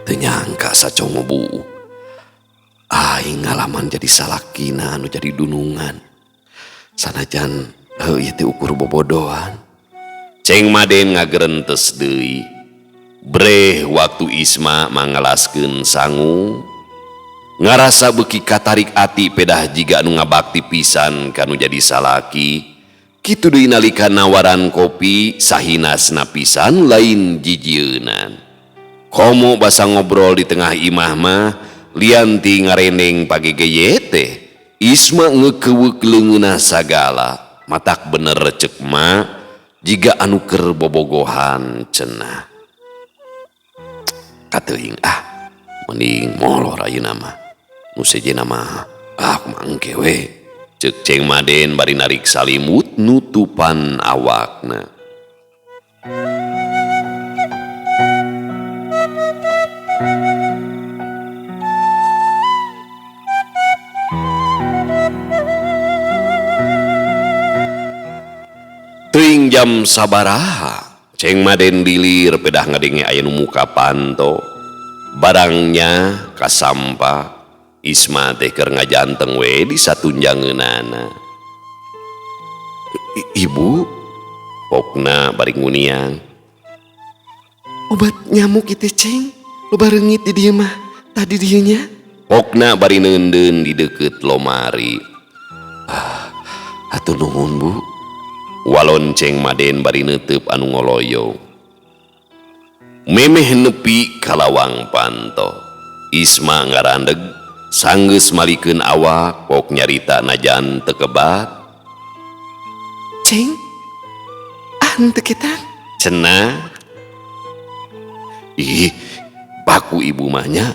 Teu nyangka sacongo buu. Aing ngalaman jadi salakina anu jadi dunungan. Sanajan ieu teh ukur bobodohan. Ceng Maden ngagerentes deui. Breh waktu Isma mangelaskeun sangu. Ngarasa beuki katarik ati pedah jiga anu ngabakti pisan kanu jadi salaki. Kitu deui nalika nawaran kopi sahinasna pisan lain jijieunan. Komo basa ngobrol di tengah imah mah lianti ngareneng pagegeye teh. Isma ngekeuweuk leungeunna sagala. Matak bener cek mah jiga anu keur bobogohan cenah. Kateuing mending molor ayeuna mah. Nu sejenna mah kumaha engke we. Ceuk Ceng Maden bari narik salimut nutupan awakna. Teuing jam sabaraha Ceng Maden dilir pedah ngadenge aya nu muka panto. Barangnya kasampah. Isma teh keur ngajanteng we di satunjangeunana. Ibu, pokna bari nguniang. Obat nyamuk itu Ceng, lo barengit di dieu mah tadi dieu nya. Pokna bari neundeun di deukeut lomari. Atuh nuhun Bu. Walon Ceng Maden bari neuteup anu ngoloyo. Memeh nepi ka lawang panto. Isma ngarandeg sanggeus malikeun awak pok nyarita najan teu kebat. Ceng, henteu kitan. Cenah. Ih, baku ibu mahnya.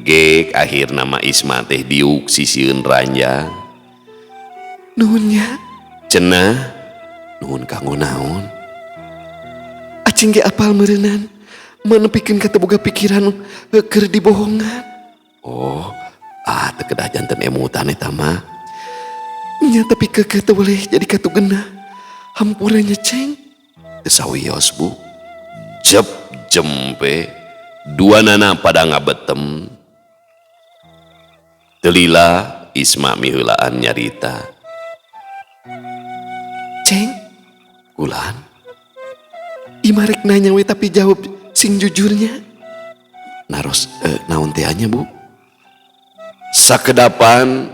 Gek akhir nama Isma teh diuk sisieun ranjang. Nuhun nya. Cenah. Nuhun kanggo naon? Acing ge apal meureunnan. Menepikeun kata boga pikiran keur dibohongan. Oh, teu kedah janten emutan eta mah. Nya tapi keke teu boleh jadi katu genah. Hampuranya Ceng. Teu sawios Bu. Jep jempe duanana pada ngabetem. Teu lila Isma miheulaan nyarita. Ceng, Kulan. Imarek nanya we tapi jawab sing jujurnya. Naros naon teh anya Bu? Sakedapan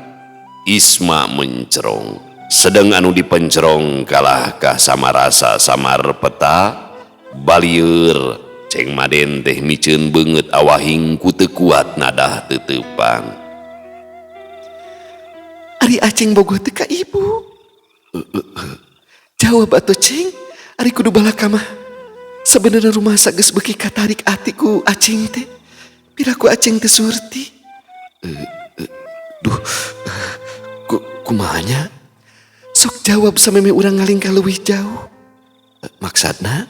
Isma mencerong. Sedang anu dipencerong kalah ka samarasa samar peta. Balieur Ceng Maden teh miceun beungeut awahing ku teu kuat nadah teutepan. Ari acing bogoh teh ka ibu. Jawab atuh Ceng. Ari kudu balaka mah. Sebenarnya rumah sageus beuki katarik atiku acing teh. Piraku acing teh surti. Kumanya? Sok jawab sameme urang ngalingkah leuwih jauh. Maksudna?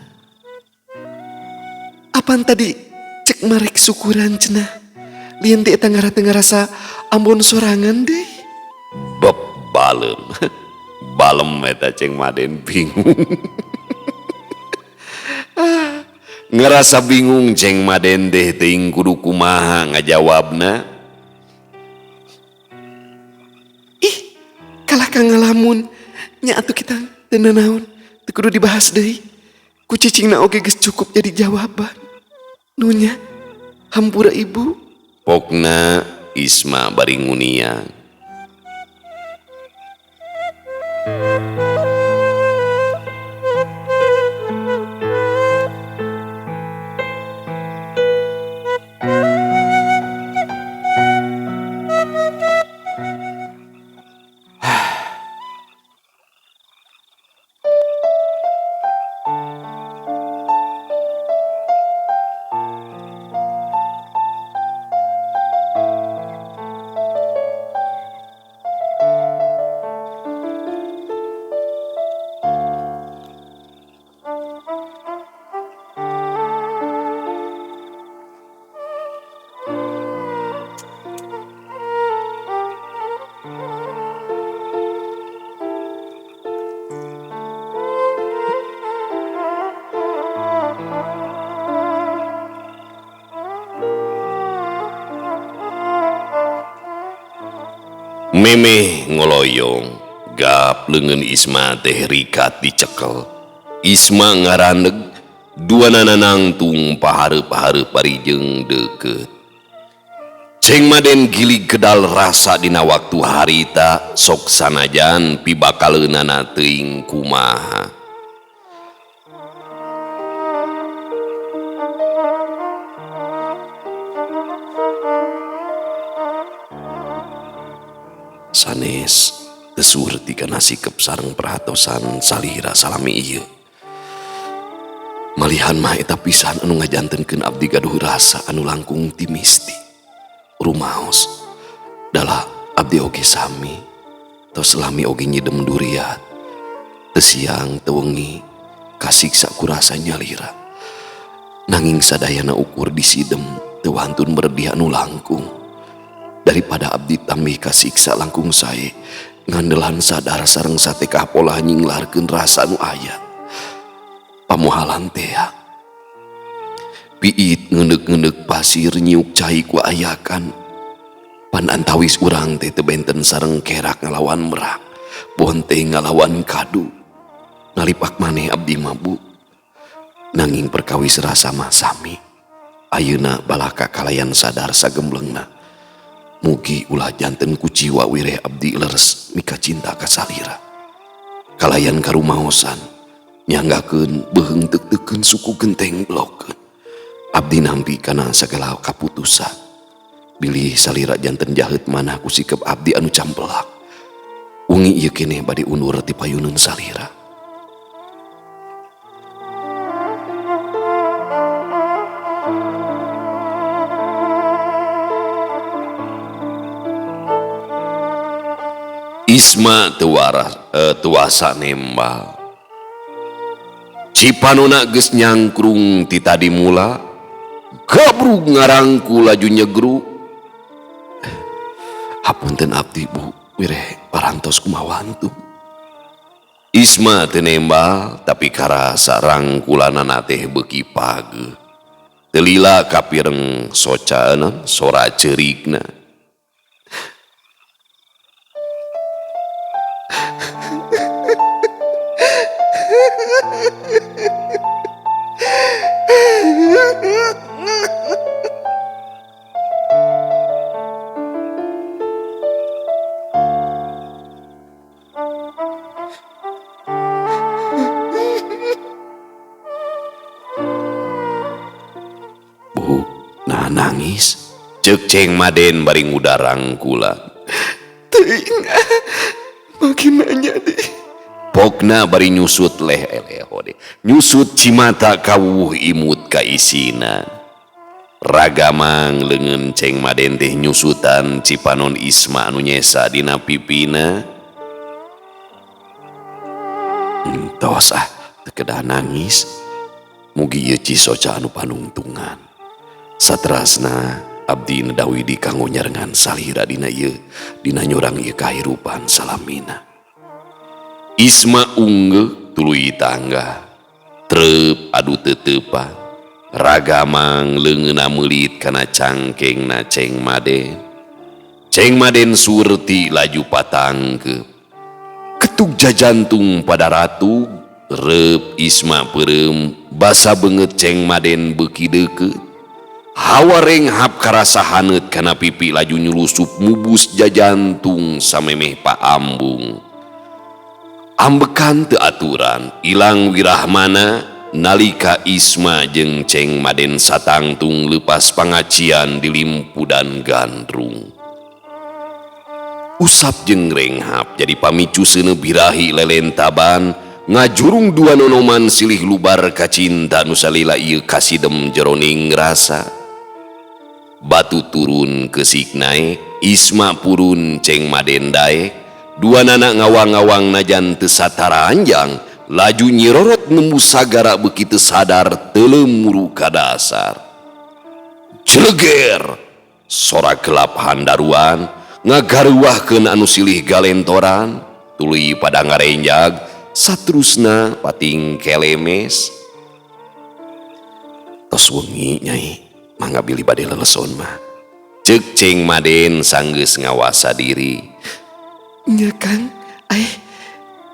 Pan tadi cek marek syukuran cenah. Lian ti eta ngarasa ambon sorangan deh. Beb balem. Balem eta Ceng Maden bingung. Ngerasa bingung Ceng Maden deh teuing kudu kumaha ngajawabna. Ih, kalah kang ngalamun. Nya atuh kita teu naon, teu kudu dibahas deui. Ku cicingna oge geus cukup jadi jawaban. Nunya, hampura ibu. Pokna Isma bari nguniang. Memeh ngoloyong, gap leungeun Isma teh rikat dicekel. Isma ngaraneg, duana nangtung pahareup-hareup parijeng deukeut. Ceng Maden gilig kedal rasa dina waktu harita sok sanajan pibakaleunana teuing kumaha. Sanes tesurti kana sikep sareng perhatosan salira salami ieu. Malihan mah eta pisan anu ngajantenkeun abdi gaduh rasa anu langkung ti misti. Rumaos dalah abdi oge sami tos lami oge nyidem duriat. Teu siang teu wengi kasiksa ku rasa nyalira. Nanging sadayana ukur disidem teu wantun berdiah anu langkung. Daripada abdi tambih kasiksa langkung sae ngandelan sadar sareng satekah pola nyinglarkeun rasa nu aya. Pamuhalan teh piit ngeundeuk-ngeundeuk pasir nyiuk cai ku ayakan. Pan antawis urang teh teu benten sareng kerak ngalawan merak, bonte ngalawan kadu. Nalipak maneh abdi mabuk. Nanging perkawis rasa mah sami. Ayeuna balaka kalayan sadar sagemblengna. Mugi ulah janten ku jiwa wireh abdi leres mika cinta ka salira. Kalayan karumaosan nyanggakeun beuheung teuk-teukeun suku genteng blokeun. Abdi nampi kana sagala kaputusan. Bilih salira janten jaheut manah ku sikep abdi anu campelak. Ungi ieu keneh bade undur ti payuneun salira. Isma tuasa nembal. Cipanona geus nyangkrung ti tadi mula, gabrug ngarangku laju nyegruk. Hapunten abdi bu, wireh parantos kumawantu. Isma teu nembal tapi karasa rangkulanana teh beuki pageuh. Teu lila kapireng socaeuna sora ceurigna. Bu, nah nangis. Ceuk Ceng Maden bari ngudarang kula. Teuing, makin nanya deh. Pokna bari nyusut leh-eleho deh. Nyusut cimata kawuh imut ka isina. Ragamang leungeun Ceng Maden teh nyusutan cipanon Isma anu nyesa dina pipina. Tos teu kedah nangis. mugi ieu cisoca anu panungtungan. Saterasna abdi nedawi di kanggo nyarengan salira dina ieu dina nyorang ieu kahirupan salamina. Isma unggeuh tuluy tangga trep adu teutepan ragamang leungeuna meulit kana cangkengna Ceng Maden. Ceng Maden surti laju patangkeup ketug jajantung pada ratu rep Isma peureum basa beungeut Ceng Maden beuki deukeut hawa renghap karasa haneut kana pipi laju nyulusup mubus jajantung samemeh paambung. Ambekan teu aturan ilang wirahmana nalika Isma jeung Ceng Maden satangtung leupas pangacian di limpudan gandrung. Usap jeung renghap jadi pamicu seuneu birahi lelentaban ngajurung dua nonoman silih lubar ka cinta nu salila ieu kasidem jeroning rasa. Batu turun keusik naek Isma purun Ceng Maden daek dua anak ngawang-ngawang najan teu sataranjang laju nyirorot nembus sagara beuki teu sadar teleumuru ka dasar. Jleger sorak gelap handaruan ngagaruahkeun anu silih galentoran tuluy pada ngarenjag saterusna pating kelemes. Tos wengi nyai mangga bilih bade leleson mah ceuk Ceng Maden sanggeus ngawasa diri. Nya Kang,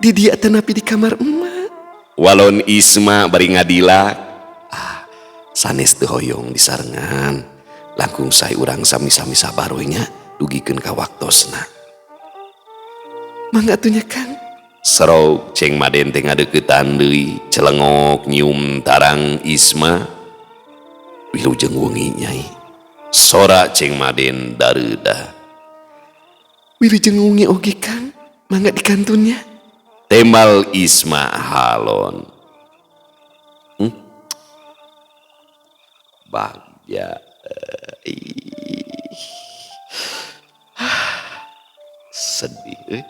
di dia tenapi di kamar emak. Walon Isma bari ngadilak, sanes teu hoyong disarengan, langkung sae urang sami-sami sabar we nya dugikeun ka waktosna. Mangga atuh nya Kang. Serok Ceng Maden teh ngadeuketan deui celengok nyium tarang Isma. Wilujeng wengi nyai, sora Ceng Maden dareudah. Wilujeng wengi oge Kang, mangga di kantunnya. Tembal Isma halon. Bagja. Sedih.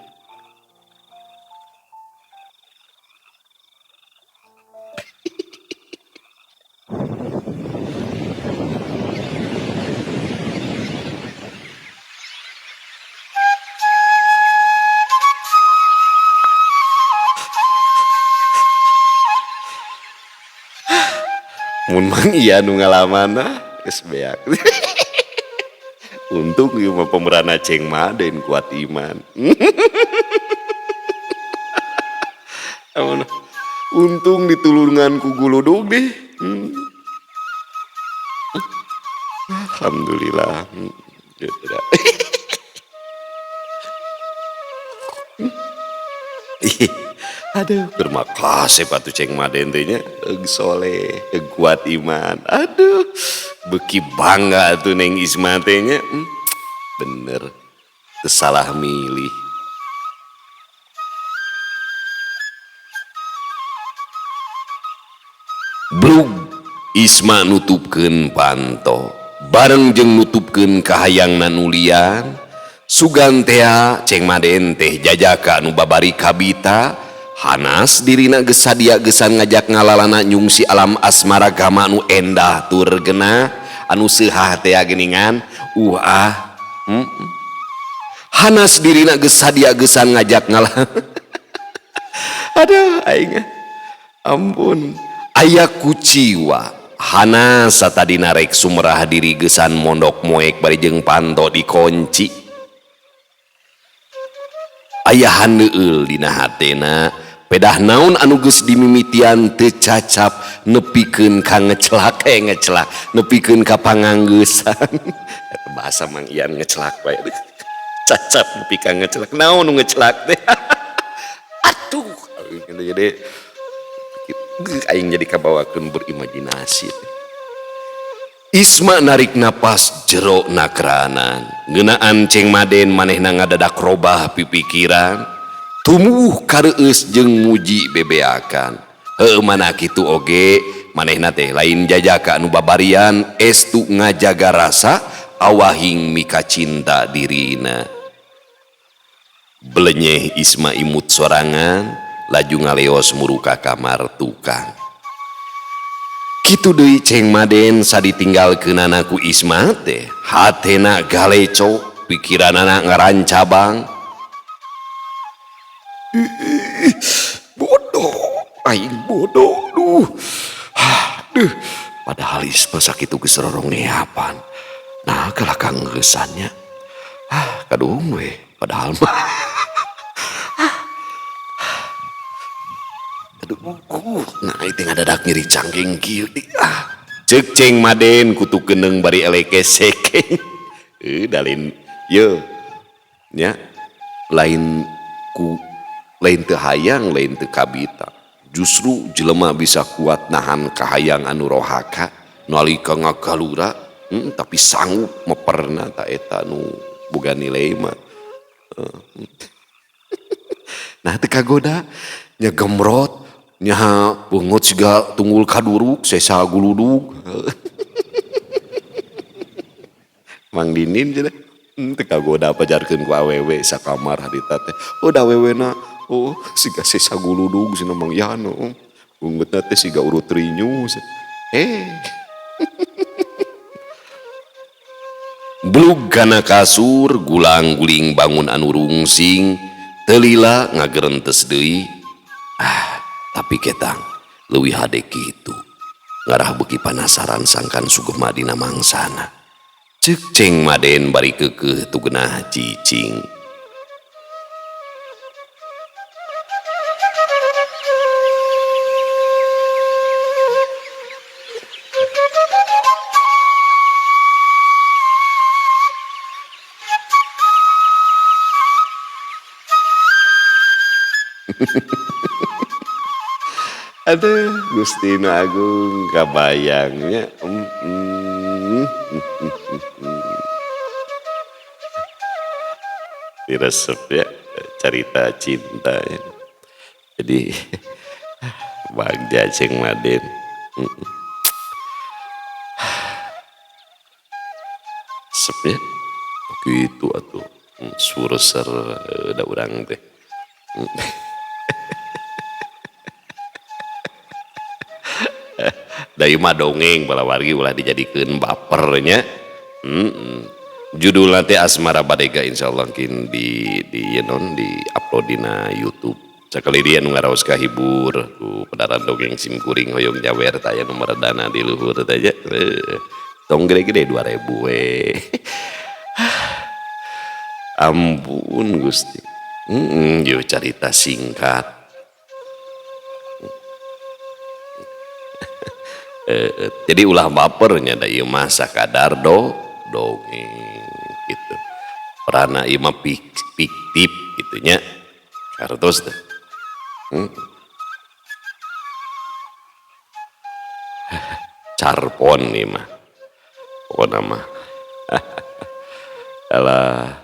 Mun mang iya nu ngalamana geus beak. Untung ieu mah pemerana Ceng Maden kuat iman. Untung ditulungan ku guludug deh. Alhamdulillah. Aduh, terima kasih patu Ceng Maden teh nya soleh, kuat iman. Aduh, beki bangga tuh neng Isma teh nya. Bener, salah milih. Blug, Isma nutupkeun panto, bareng jeung nutupkeun kahayangna nulian. Sugantea Ceng Maden teh jajaka nu babari kabita. Hanas dirina geus sadia geusan ngajak ngalalana nyungsi alam asmara gama anu endah tur genah anu seunghah teh geuningan Hanas dirina geus sadia geusan ngajak ngalalana. Aduh aing ampun aya kuciwa Hanas satadina rek sumerah diri geusan mondok moek bari jeung panto dikunci. Aya handeueul dina hatena pedah naon anu geus dimimitian teu cacap nepikeun ka ngecelak nepikeun ka panganggeusan. Eta bahasa Mang Ian ngecelak bae. Cacap nepi ka ngecelak naon nu ngecelak teh. Atuh jadi aing jadi kabawakeun berimajinasi. Isma narik napas jero nakranan ngeunaan Ceng Maden manehna ngadadak robah pipikiran tumuh kareueus jeung muji bebeakan. Heueuh mana kitu oge manehna teh lain jajaka anu babarian estu ngajaga rasa awahing mika cinta dirina. Belenyeh Isma imut sorangan laju ngaleos muru ka kamar tukang. Kitu deui Ceng Maden saditinggalkeunana ku Isma teh hatena galeco pikiranana ngarancabang. Bodoh, aing bodoh. Duh, Padahal Isma sakitu geus rorong neapan. Nah kalah kangeusannya. Kadung we padahal mah. Nah itu ngadadak nyeri cangking kieu. Ceuk Ceng Maden kutu keuneng bari eleke sekeng. Dalin ye nya lain teu hayang lain teu kabita. Justru jelema bisa kuat nahan kahayang anu rohaka nalika ngagalura tapi sanggup meperna ta eta nu boga nilai mah. Nah teu kagoda nya gemrot nya beungeut siga tunggul kaduruk sesa guludug. Mang Dinin cenah teu kagoda pajarkeun ku awewe sakamar harita teh. Da awewena siga sesa guludug cenah Mang Yano. Beungeutna teh siga urut rinyu. Blug kana kasur gulang-guling bangun anu rungsing teu lila ngagerentes deui. Tapi ketang leuwih hade kitu ngarah beuki panasaran sangkan sugema dina mangsana. Ceuk Ceng Maden bari keukeuh tu geunah cicing. Aduh Gusti Nu Agung kabayangnya. Diresep ya cerita cinta ya. Jadi Bagja Ceng Maden. Sep ya begitu atuh sureser da urang teh. Dari mah dongeng bala wargi ulah dijadikeun bapernya. Judul nanti Asmara Badega insyaallah kin di upload dina YouTube. Sakali dia nu ngaraos kahibur ku pedaran dongeng simkuring hoyong jawer taya nomor dana di luhur teh aja. Tong gede-gede 2000 we. Ampun Gusti. Yo cerita singkat. Jadi ulah bapernya da ieu mah sakadar dongeng gitu. Perana ieu mah fiktif gitu nya. Kartos teh. Carpon nih mah. Pokona mah. Alah.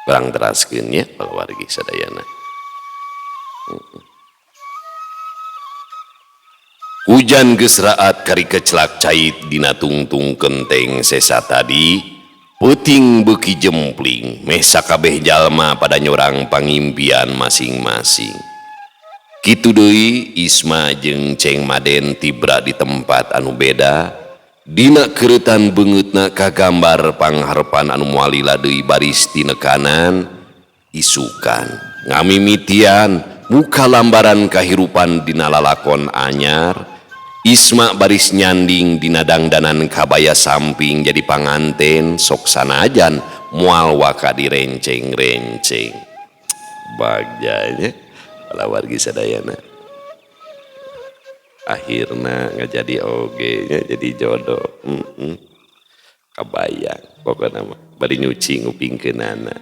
Barang teraskeun nya pawargi sadayana. Hujan geus raat kari kecelak cait dina tungtung kenteng sesa tadi peuting beuki jempling meh sakabeh jalma pada nyorang pangimpian masing-masing. Kitu deui Isma jeung Ceng Maden tibra di tempat anu beda dina keuretan beungeutna kagambar pangharepan anu moalila deui baris tina kanan isukan ngamimitian muka lambaran kahirupan dina lalakon anyar. Isma baris nyanding dina dangdanan kabaya samping jadi panganten sok sanajan moal waka direnceng-renceng. Bagjanya pala wargi sadayana akhirna ngajadi oge nya jadi jodoh. Kabayang pokokna mah bari nyuci ngupingkeunana.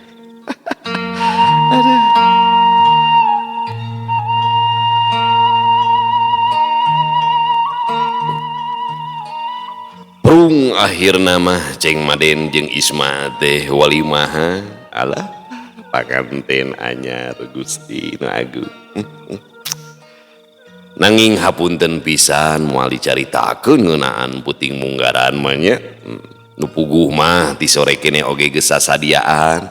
Prung akhirna mah Ceng Maden jeung Isma teh walimaha alah panganten anyar Gusti Nu Agung. Nanging hapunten pisan moal dicaritakeun ngeunaan puting munggaran mah nya. Nu puguh mah ti sore kene oge geus sasadiaan.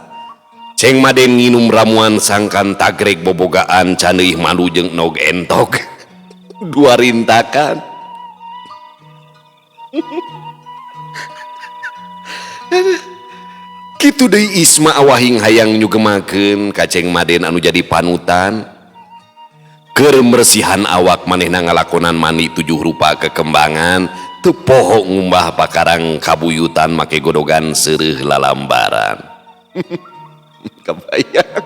Ceng Maden nginum ramuan sangkan tagreg bobogaan caneuih malu jeung nog entok. Dua rintakan. Kitu deui Isma awahing hayang nyugemakeun ka Ceng Maden anu jadi panutan. Keur mersihan awak manehna ngalakonan mani 7 rupa kekembangan teu poho ngumbah pakarang kabuyutan make godogan seureuh lalambaran. Kebayang.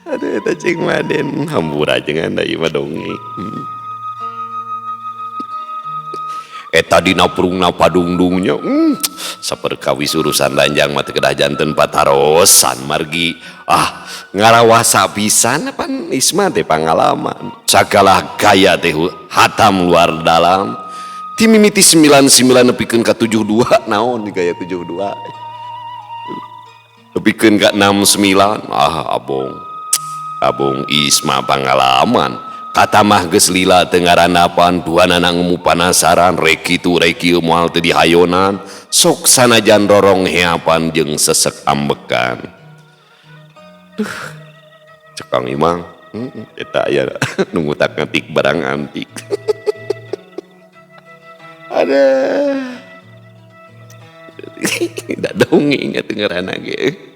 Aduh eta Ceng Maden hambur aja ngan da ieu mah dongeng. Eta dina purungna padungdungnya saperkawis urusan lanjang mah teu kedah janten patarosan margi ngarawasa pisan pan Isma teh pangalaman sagala gaya teh hatam luar dalam ti mimiti 99 nepikeun ka 72 naon di gaya 72 nepikeun ka 69 abong Isma pangalaman kata mah geus lila teu ngaranapan duanana ngemu panasaran rek kitu rek ieu moal teu dihayonan sok sanajan rorong heapan jeung sesek ambekan. Duh cek Kang Imang eta aya nu ngutak ngatik barang antik. Ada da dongeng atuh ngaranna ge.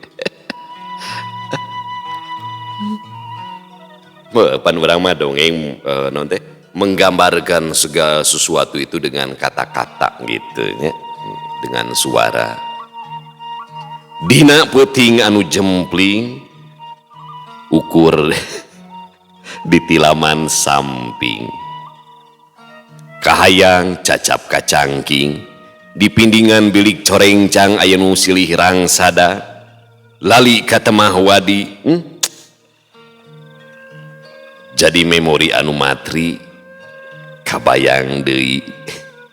Pan urang mah dongeng non teh menggambarkan segala sesuatu itu dengan kata-kata gitu ya, dengan suara. Dina peuting anu jempling ukur di tilaman samping. Kahayang cacap kacangking di pindingan bilik corencang aya nu silih rangsada lali ka temah wadi. Jadi memori anu matri kabayang deui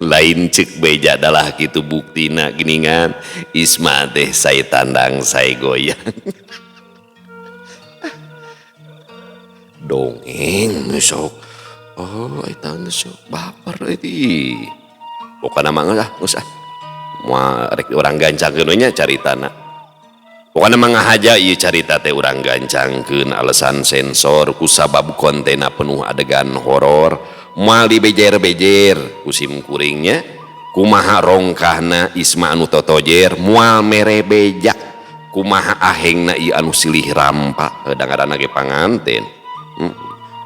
lain cek beja adalah kitu buktina geningan Isma teh sae tandang sae goyang. Dongeng sok eta sok baper euy pokona mah geus moal rek urang gancangkeun we nya caritana. Pokoknya mangahaja ieu carita teh urang gancangkeun alasan sensor kusabab kontena penuh adegan horor moal dibejer-bejer kusim kuringnya kumaha rongkahna Isma anu totojer moal mere bejak kumaha ahengna ieu anu silih rampa dangaranna ge panganten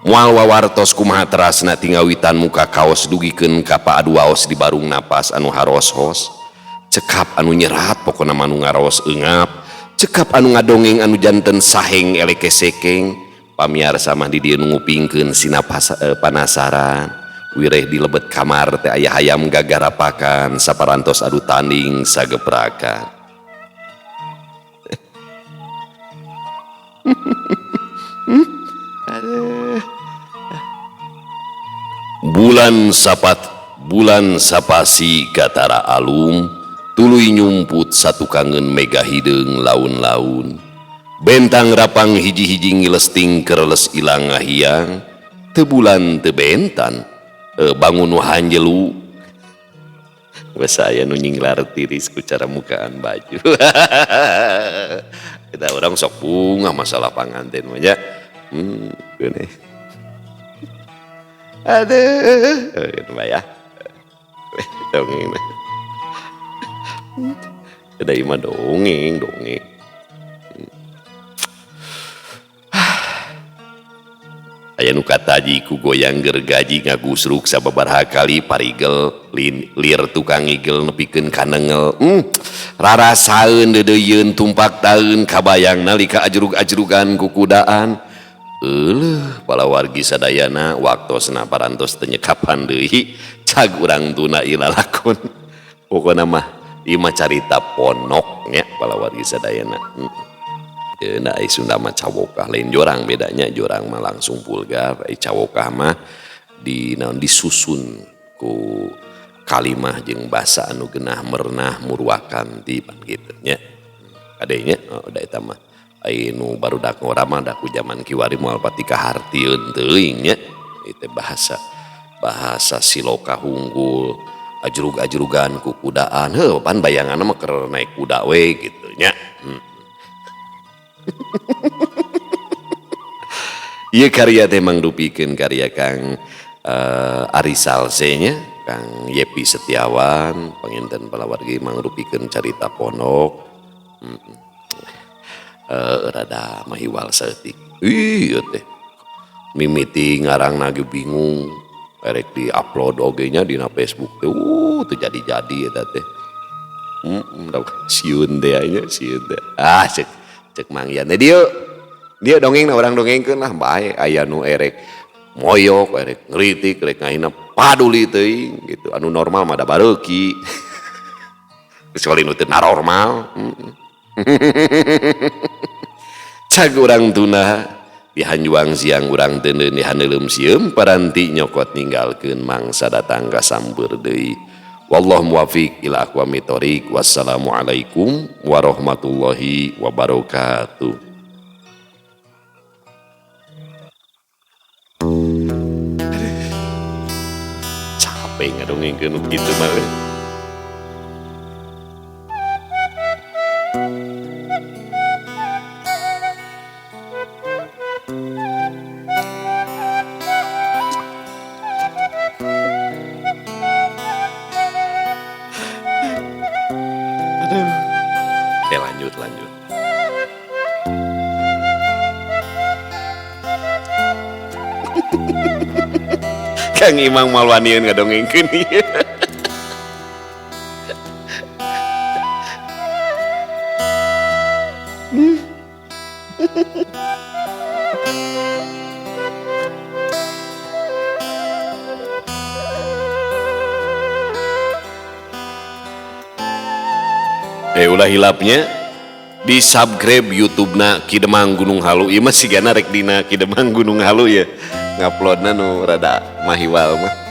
moal wawartos kumaha terasna tingawitan muka kaos dugikeun ka paadu waos di barung napas anu haros-hos cekap anu nyerat pokona manu ngaros eungap cekap anu ngadongeng anu janten saheng eleke sekeng pamiarsa mah di dieu ngupingkeun sina panasaran wireh di lebet kamar teh aya hayam gagarapakan saparantos adu tanding sageprakan. bulan sapasi katara alum tuluy nyumput satu kangen mega hideung laun-laun bentang rapang hiji-hiji ngilesting kereles ilang ngahiang teu bulan teu bentan bangun hanjelu geus aya nu nyinglar tiris ku cara mukaan baju. Kita orang sok bunga masalah panganten mah nya geuning aduh gitu ya dongeng ada imah dongeng aya nu kataji ku goyang gergaji ngagusruk sababaraha kali parigel lir tukang igel nepikeun kanengel rarasaeun deudeuyeun tumpak taeun kabayang nalika ajrug-ajrugan ku kudaan palawargi sadayana waktosna parantos teu nyekapan deui cag urang tuna ieu lalakon pokona mah ieu mah carita ponok nya palawargi sadayana. Nah, Sunda mah cawokah lain jorang bedanya jorang mah langsung pulgar cawokah mah disusun ku kalimah jeung basa anu geunah merenah muruakan ti pan kitu nya kadenya da eta mah anu barudak ngora mah da ku zaman kiwari moal pati kahartieun teuing nya itu bahasa siloka hunggul ajrug-ajrugan ku kudaan. Heuh, pan bayanganna mah keur naik kuda we gitu nya. Ieu karya teh mangrupikeun karya Kang Ari Salse nya, Kang Yepi Setiawan, panginten balawargi mangrupikeun carita pondok. Rada mahiwal saeutik. Ieu teh mimiti ngarang nage bingung, erek di-upload oge nya dina Facebook teh. Teu jadi-jadi eta teh. Sieun teh nya, sieun teh. Cek mangyan. Dia dongeng orang dongengkeun lah bae aya nu erek moyok, erek ngritik, erek ngaina paduli teuing gitu. Anu normal mah da bareuki. Kecuali nu teu normal. Cag urang tuna dihanjuang siang urang teu di handeuleum sieum paranti nyokot ninggalkeun mangsa datang ka sambeur deui. Wallahu muwaffiq ila aqwamit thoriq. Wassalamualaikum warahmatullahi wabarakatuh. Capek ngadongengkeun kitu mah. Oke, lanjut. Kang Imang Malwanian ngadongengkeun ieu. Ulah hilapnya di subscribe YouTube-na Kidemang Gunung Halu. Ieu mah sigana rek dina Kidemang Gunung Halu ya. Nguploadna nu rada mahiwal mah.